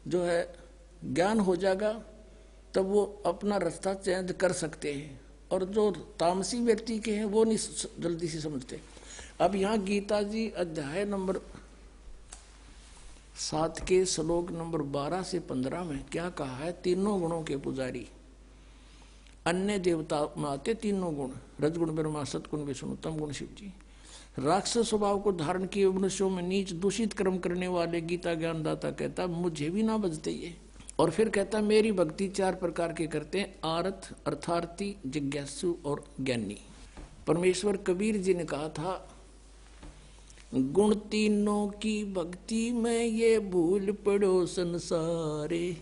जो है ज्ञान हो जाएगा तब वो अपना रास्ता चेंज कर सकते हैं, और जो तामसी व्यक्ति के हैं वो नहीं जल्दी से समझते। अब यहाँ गीता जी अध्याय नंबर 7 के श्लोक नंबर 12 से 15 में क्या कहा है, तीनों गुणों के पुजारी, अन्य देवता में आते तीनों गुण, रजगुण ब्रह्मा, सतगुण विष्णु, तम गुण शिव जी। राक्षस स्वभाव को धारण किए मनुष्यों में नीच दूषित कर्म करने वाले गीता ज्ञानदाता कहता मुझे भी ना बजते ये। और फिर कहता मेरी भक्ति 4 प्रकार के करते हैं, आरथ, अर्थार्थी, जिज्ञासु और ज्ञानी। परमेश्वर कबीर जी ने कहा था, गुण तीनों की भक्ति में ये भूल पड़ो संसारे,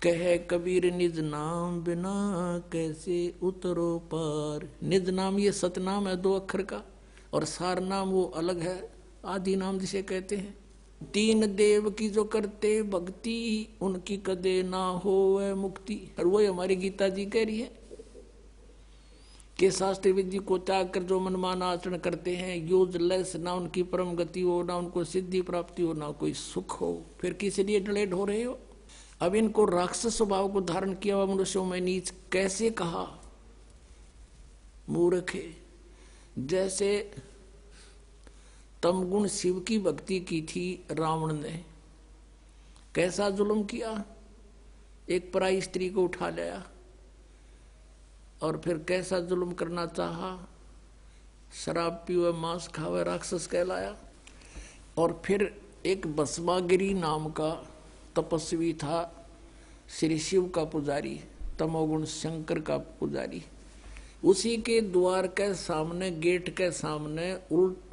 कहे कबीर निज नाम बिना कैसे उतरो पार। निज नाम ये सतनाम है 2 अक्षर का, और सार नाम वो अलग है, आदि नाम जिसे कहते हैं। 3 देव की जो करते भक्ति, उनकी कदे ना हो वह मुक्ति। और वो हमारी गीता जी कह रही है कि शास्त्र विधि को त्याग कर जो मनमान आचरण करते हैं यूजलेस, ना उनकी परम गति हो, ना उनको सिद्धि प्राप्ति हो, ना कोई सुख हो, फिर किस लिए डलेड हो रहे हो। अब इनको राक्षस स्वभाव को धारण किया हुआ मनुष्यों में नीच कैसे कहा, मूर्ख है। जैसे तमगुण शिव की भक्ति की थी रावण ने, कैसा जुल्म किया, एक पराई स्त्री को उठा लिया और फिर कैसा जुल्म करना चाहा, शराब पीवे, मांस खावे, राक्षस कहलाया। और फिर एक भस्मागिरी नाम का तपस्वी था, श्री शिव का पुजारी, तमोगुण शंकर का पुजारी, उसी के द्वार के सामने, गेट के सामने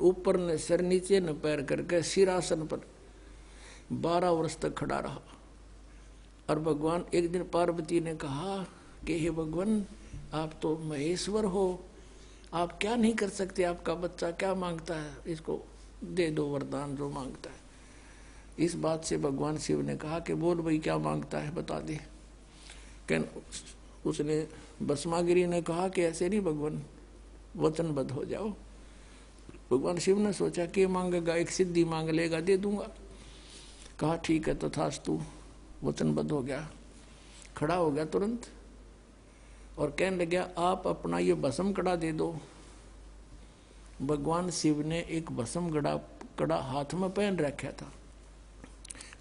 ऊपर ने सिर नीचे न पैर करके सिरासन पर 12 वर्ष तक खड़ा रहा। और भगवान एक दिन पार्वती ने कहा कि हे भगवान, आप तो महेश्वर हो, आप क्या नहीं कर सकते, आपका बच्चा क्या मांगता है, इसको दे दो वरदान जो मांगता है। इस बात से भगवान शिव ने कहा कि बोल भाई क्या मांगता है बता दे। उसने भस्मागिरी ने कहा कि ऐसे नहीं भगवान, वचनबद्ध हो जाओ। भगवान शिव ने सोचा कि मांगेगा, एक सिद्धि मांग लेगा, दे दूंगा। कहा ठीक है तथास्तु, वचनबद्ध हो गया, खड़ा हो गया तुरंत और कहने लगा आप अपना ये भस्म कड़ा दे दो। भगवान शिव ने एक भस्म कड़ा हाथ में पहन रखा था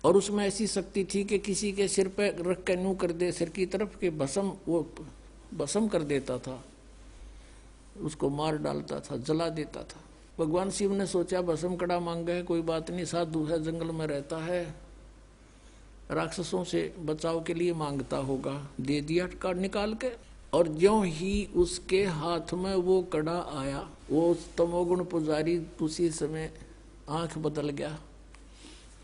और उसमें ऐसी शक्ति थी कि किसी के सिर पे रख के यूं कर दे सिर की तरफ के भस्म, वो भस्म कर देता था, उसको मार डालता था, जला देता था। भगवान शिव ने सोचा भस्म कड़ा मांगा है, कोई बात नहीं, साधु है, जंगल में रहता है, राक्षसों से बचाव के लिए मांगता होगा। दे दिया कार्ड निकाल के। और ज्यों ही उसके हाथ में वो कड़ा आया, वो तमोगुण पुजारी उसी समय आंख बदल गया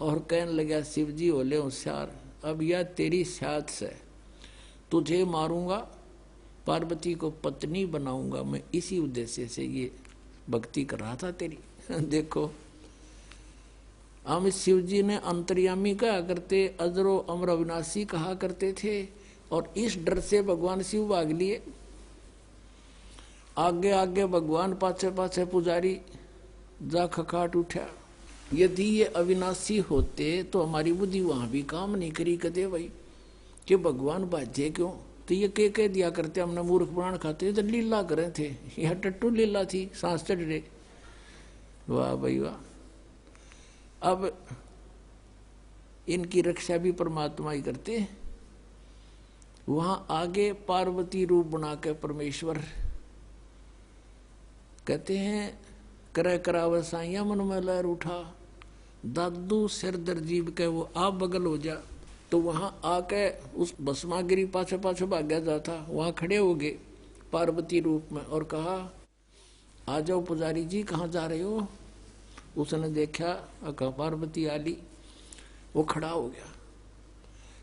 और कहने लगा शिव जी होले होशियार, अब यह तेरी साथ से तुझे मारूंगा, पार्वती को पत्नी बनाऊंगा मैं, इसी उद्देश्य से ये भक्ति कर रहा था तेरी। देखो हम शिव जी ने अंतर्यामी कहा करते, अजरो अमर अविनाशी कहा करते थे और इस डर से भगवान शिव भाग लिए। आगे आगे भगवान, पाछे पाछे पुजारी, जा खखाट उठा। यदि ये अविनाशी होते तो हमारी बुद्धि वहां भी काम नहीं करी कदे भाई कि भगवान बाजे क्यों, तो ये कह दिया करते हमने मूर्ख पुराण खाते तो लीला करे थे, यह टट्टू लीला थी, सांस चढ़ रहे। वाह भाई वाह। अब इनकी रक्षा भी परमात्मा ही करते। वहां आगे पार्वती रूप बना के परमेश्वर कहते हैं, करे करावे साइया मन में लहर उठा, दादू सिर दर्जीब के वो आप बगल हो जा। तो वहां आके उस भस्मागिरी पाछे पाछे भाग्या जाता, वहां खड़े हो गए पार्वती रूप में और कहा आ जाओ पुजारी जी, कहाँ जा रहे हो। उसने देखा, कहा पार्वती आली। वो खड़ा हो गया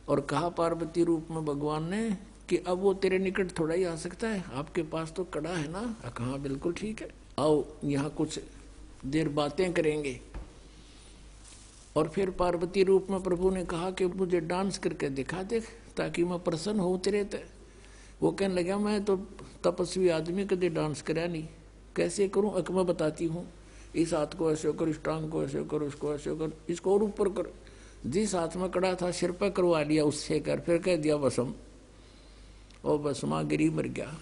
और कहा पार्वती रूप में भगवान ने कि अब वो तेरे निकट थोड़ा ही आ सकता है, आपके पास तो कड़ा है ना। कहा बिल्कुल ठीक है, आओ यहाँ कुछ देर बातें करेंगे। और फिर पार्वती रूप में प्रभु ने कहा कि मुझे डांस करके दिखा दे ताकि मैं प्रसन्न हो तेरे ते। वो कहने लगा मैं तो तपस्वी आदमी, कदे डांस करा नहीं, कैसे करूं, अक मैं बताती हूँ। इस हाथ को ऐसे कर, इस टांग को ऐसे कर, इसको ऐसे कर, इसको और ऊपर कर। जिस हाथ में कड़ा था सिर पर करवा लिया उससे कर, फिर कह दिया भस्म, और भस्मागिरी मर गया।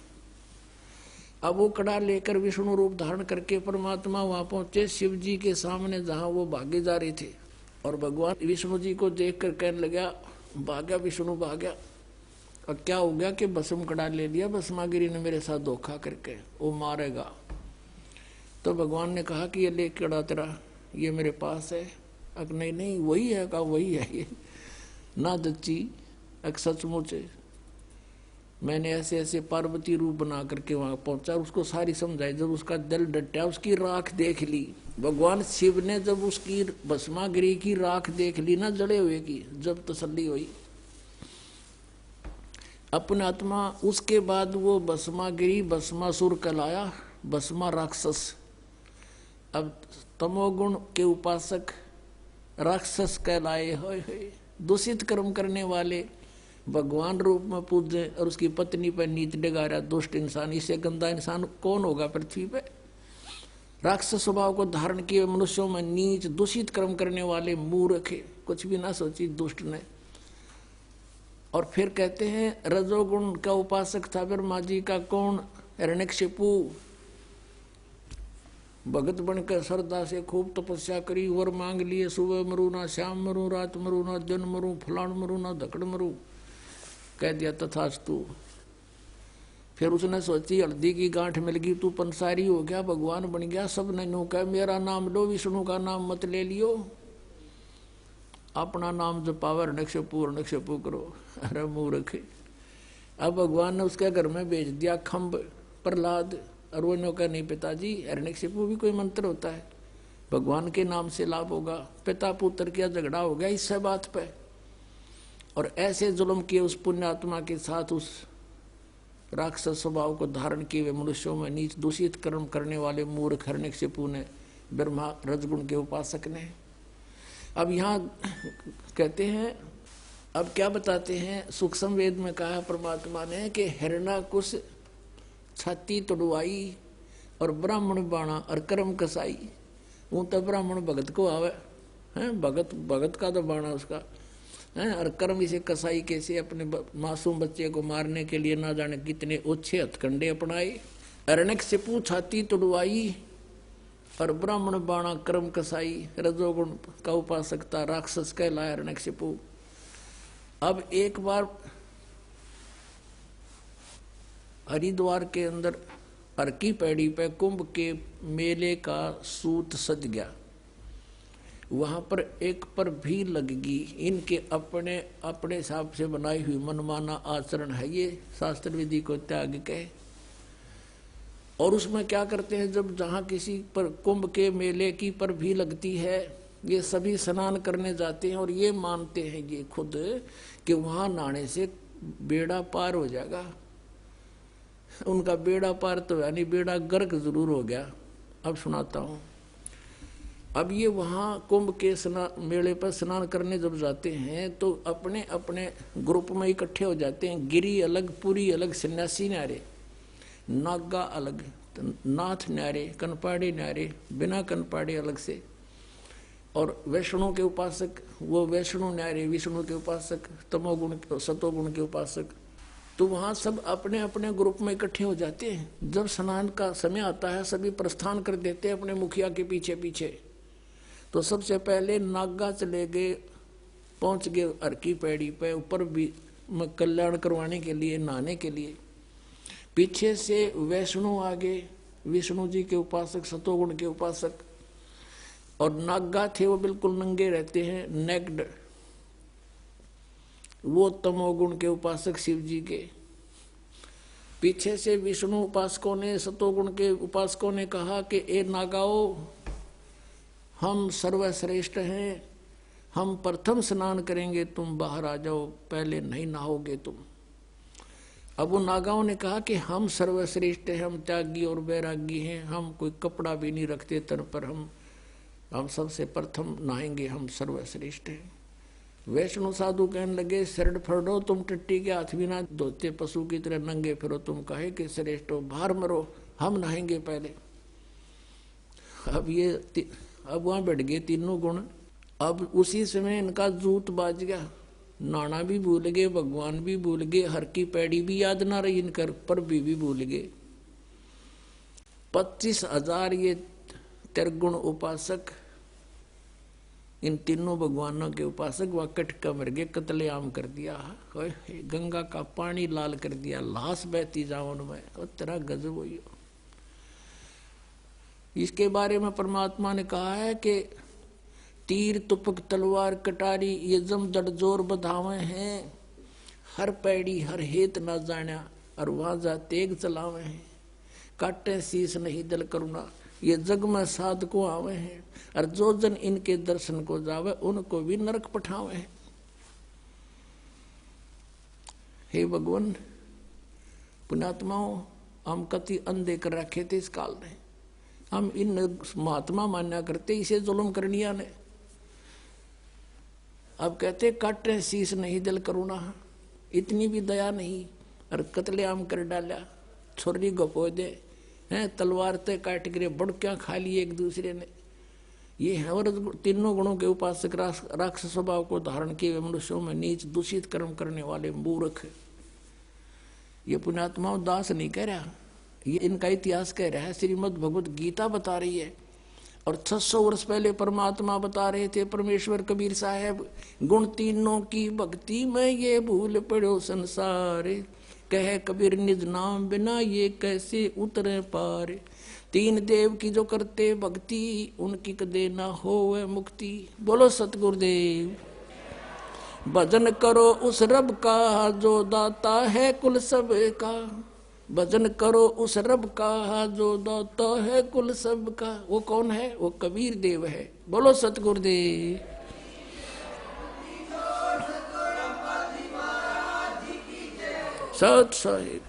अब वो कड़ा लेकर विष्णु रूप धारण करके परमात्मा वहां पहुंचे शिव जी के सामने जहां वो भागे जा रहे थे। और भगवान विष्णु जी को देख कर कहने लगा, भागा विष्णु भागा। और क्या हो गया कि भस्म कड़ा ले लिया, भस्मागिरी ने मेरे साथ धोखा करके, वो मारेगा। तो भगवान ने कहा कि ये ले कड़ा तेरा, ये मेरे पास है। अक नहीं नहीं वही है, कहा वही है ये ना दच्ची, अक सचमुच मैंने ऐसे ऐसे पार्वती रूप बना करके वहां पहुंचा, उसको सारी समझाई। जब उसका दिल डटा, उसकी राख देख ली, भगवान शिव ने जब उसकी भस्मागिरी की राख देख ली ना जड़े हुए की, जब तसल्ली हुई अपने आत्मा। उसके बाद वो भस्मागिरी भस्मासुर कहलाया, भस्मा राक्षस। अब तमोगुण के उपासक राक्षस कहलाए, होए दूषित कर्म करने वाले भगवान रूप में पूजे और उसकी पत्नी पर नीच डगारा दुष्ट इंसान। इससे गंदा इंसान कौन होगा पृथ्वी पे। राक्षस स्वभाव को धारण किए मनुष्यों में नीच दूषित कर्म करने वाले मूर्ख, कुछ भी ना सोची दुष्ट ने। और फिर कहते हैं रजोगुण का उपासक था ब्रह्मा जी का कौन, हिरण्यकशिपु। भगत बनकर श्रद्धा से खूब तपस्या करी, वर मांग लिए, सुबह मरू ना शाम मरू, रात मरू ना दिन मरू, फलाण मरू ना धकड़ मरू। कह दिया तथास्तु। फिर उसने सोची हल्दी की गांठ मिल गई, तू पंसारी हो गया, भगवान बन गया। सब ने नो कह मेरा नाम लो, विष्णु का नाम मत ले लियो, अपना नाम जपावे, हिरण्यकशिपु करो। अरे मूर्ख। अब भगवान ने उसके घर में भेज दिया खम्ब प्रहलाद, और वो नो कह नहीं पिताजी, हिरण्यकशिपु भी कोई मंत्र होता है, भगवान के नाम से लाभ होगा। पिता पुत्र क्या झगड़ा हो गया इससे बात पे। और ऐसे जुल्म किए उस पुण्यात्मा के साथ, उस राक्षस स्वभाव को धारण किए हुए मनुष्यों में नीच दूषित कर्म करने वाले मूर्ख हिरण्यकशिपु ने, ब्रह्मा रजगुण के उपासक ने। अब यहाँ कहते हैं, अब क्या बताते हैं, सूक्ष्म वेद में कहा परमात्मा ने कि हिरण्यकुश छाती तोड़वाई और ब्राह्मण बाणा और कर्म कसाई। वो तो ब्राह्मण भगत को आवे हैं, भगत का तो बाणा उसका है, और कर्म इसे कसाई कैसे अपने मासूम बच्चे को मारने के लिए ना जाने कितने ओछे हथकंडे अपनाए। हिरण्यकशिपु छाती तोड़वाई और ब्राह्मण बाणा कर्म कसाई, रजोगुण का उपासक था, राक्षस कहलाया हिरण्यकशिपु। अब एक बार हरिद्वार के अंदर अर्की पैड़ी पे कुंभ के मेले का सूत सज गया। वहां पर एक पर भी लगगी, इनके अपने अपने हिसाब से बनाई हुई मनमाना आचरण है, ये शास्त्र विधि को त्याग के। और उसमें क्या करते हैं, जब जहां किसी पर कुंभ के मेले की पर भी लगती है, ये सभी स्नान करने जाते हैं और ये मानते हैं ये खुद कि वहां नहाने से बेड़ा पार हो जाएगा। उनका बेड़ा पार तो यानी बेड़ा गर्क जरूर हो गया। अब सुनाता हूं। अब ये वहां कुंभ के मेले पर स्नान करने जब जाते हैं तो अपने अपने ग्रुप में इकट्ठे हो जाते हैं। गिरी अलग, पुरी अलग, सन्यासी न्यारे, नागा अलग, नाथ न्यारे, कनपाड़े न्यारे, बिना कनपाड़े अलग से, और वैष्णो के उपासक वो वैष्णो न्यारे, विष्णु के उपासक, तमोगुण सतोगुण के उपासक। तो वहां सब अपने अपने ग्रुप में इकट्ठे हो जाते हैं। जब स्नान का समय आता है सभी प्रस्थान कर देते हैं अपने मुखिया के पीछे पीछे। तो सबसे पहले नागा चले गए, पहुंच गए अर्की पैड़ी पे ऊपर भी कल्याण करवाने के लिए, नहाने के लिए। पीछे से वैष्णो आगे, विष्णु जी के उपासक, सतोगुण के उपासक, और नागा थे वो बिल्कुल नंगे रहते हैं, नेक्ड, वो तमोगुण के उपासक शिव जी के। पीछे से विष्णु उपासकों ने, सतोगुण के उपासकों ने कहा कि ए नागाओ, हम सर्वश्रेष्ठ हैं, हम प्रथम स्नान करेंगे, तुम बाहर आ जाओ, पहले नहीं नहाओगे तुम। अब वो नागाओं ने कहा कि हम सर्वश्रेष्ठ हैं, हम त्यागी और वैरागी हैं, हम कोई कपड़ा भी नहीं रखते तन पर, हम सबसे प्रथम नहाएंगे, हम सर्वश्रेष्ठ हैं। वैष्णु साधु कहने लगे, शरण फड़ो, तुम टट्टी के हाथ भी ना धोते, पशु की तरह नंगे फिरो, तुम कहे कि श्रेष्ठ हो, बाहर मरो, हम नहाएंगे पहले। अब वहां बैठ गए तीनों गुण। अब उसी समय इनका जूत बाज गया, नाना भी भूल गए, भगवान भी भूल गए, हर की पैड़ी भी याद ना रही इनकर, पर भी भूल गए। 25,000 ये त्रिगुण उपासक, इन तीनों भगवानों के उपासक वह कटका मर गए, कत्लेआम कर दिया, गंगा का पानी लाल कर दिया, लाश बहती जाओ उनमें, और तेरा गजब हुई। इसके बारे में परमात्मा ने कहा है कि तीर तुपक तलवार कटारी ये जम जड़ जोर बधावे हैं, हर पैड़ी हर हेत ना जाना, और वहां जा तेग चलावे हैं, काटे शीस नहीं दिल करुणा, ये जग में साध को आवे हैं, और जो जन इनके दर्शन को जावे उनको भी नरक पठावे हैं। हे भगवान, पुण्यात्माओं, हम कति अंधे कर रखे थे इस काल में, हम इन महात्मा मान्या करते इसे जुल्म करनिया ने। अब कहते काटे शीस नहीं दिल करुणा, इतनी भी दया नहीं, और कत्लेआम कर डाला, छोरी गपो दे हैं, तलवार ते काट गिरे, बड़कियां खा ली एक दूसरे ने। ये है और तीनों गुणों के उपासक, राक्षस स्वभाव को धारण किए हुए मनुष्यों में नीच दूषित कर्म करने वाले मूर्ख। ये पुण्यात्माओं दास नहीं कह रहा, ये इनका इतिहास कह रहा है, श्रीमद् भगवत गीता बता रही है। और 600 वर्ष पहले परमात्मा बता रहे थे, परमेश्वर कबीर साहब, गुण तीनों की भक्ति में ये भूल पड़ो संसार, कहे कबीर निज नाम बिना ये कैसे उतरे पार, तीन देव की जो करते भक्ति उनकी कदे ना होवे मुक्ति। बोलो सतगुरुदेव। भजन करो उस रब का जो दाता है कुल सब का, भजन करो उस रब का जो दाता है कुल सब का। वो कौन है? वो कबीर देव है। बोलो सतगुरुदेव। सत साहिब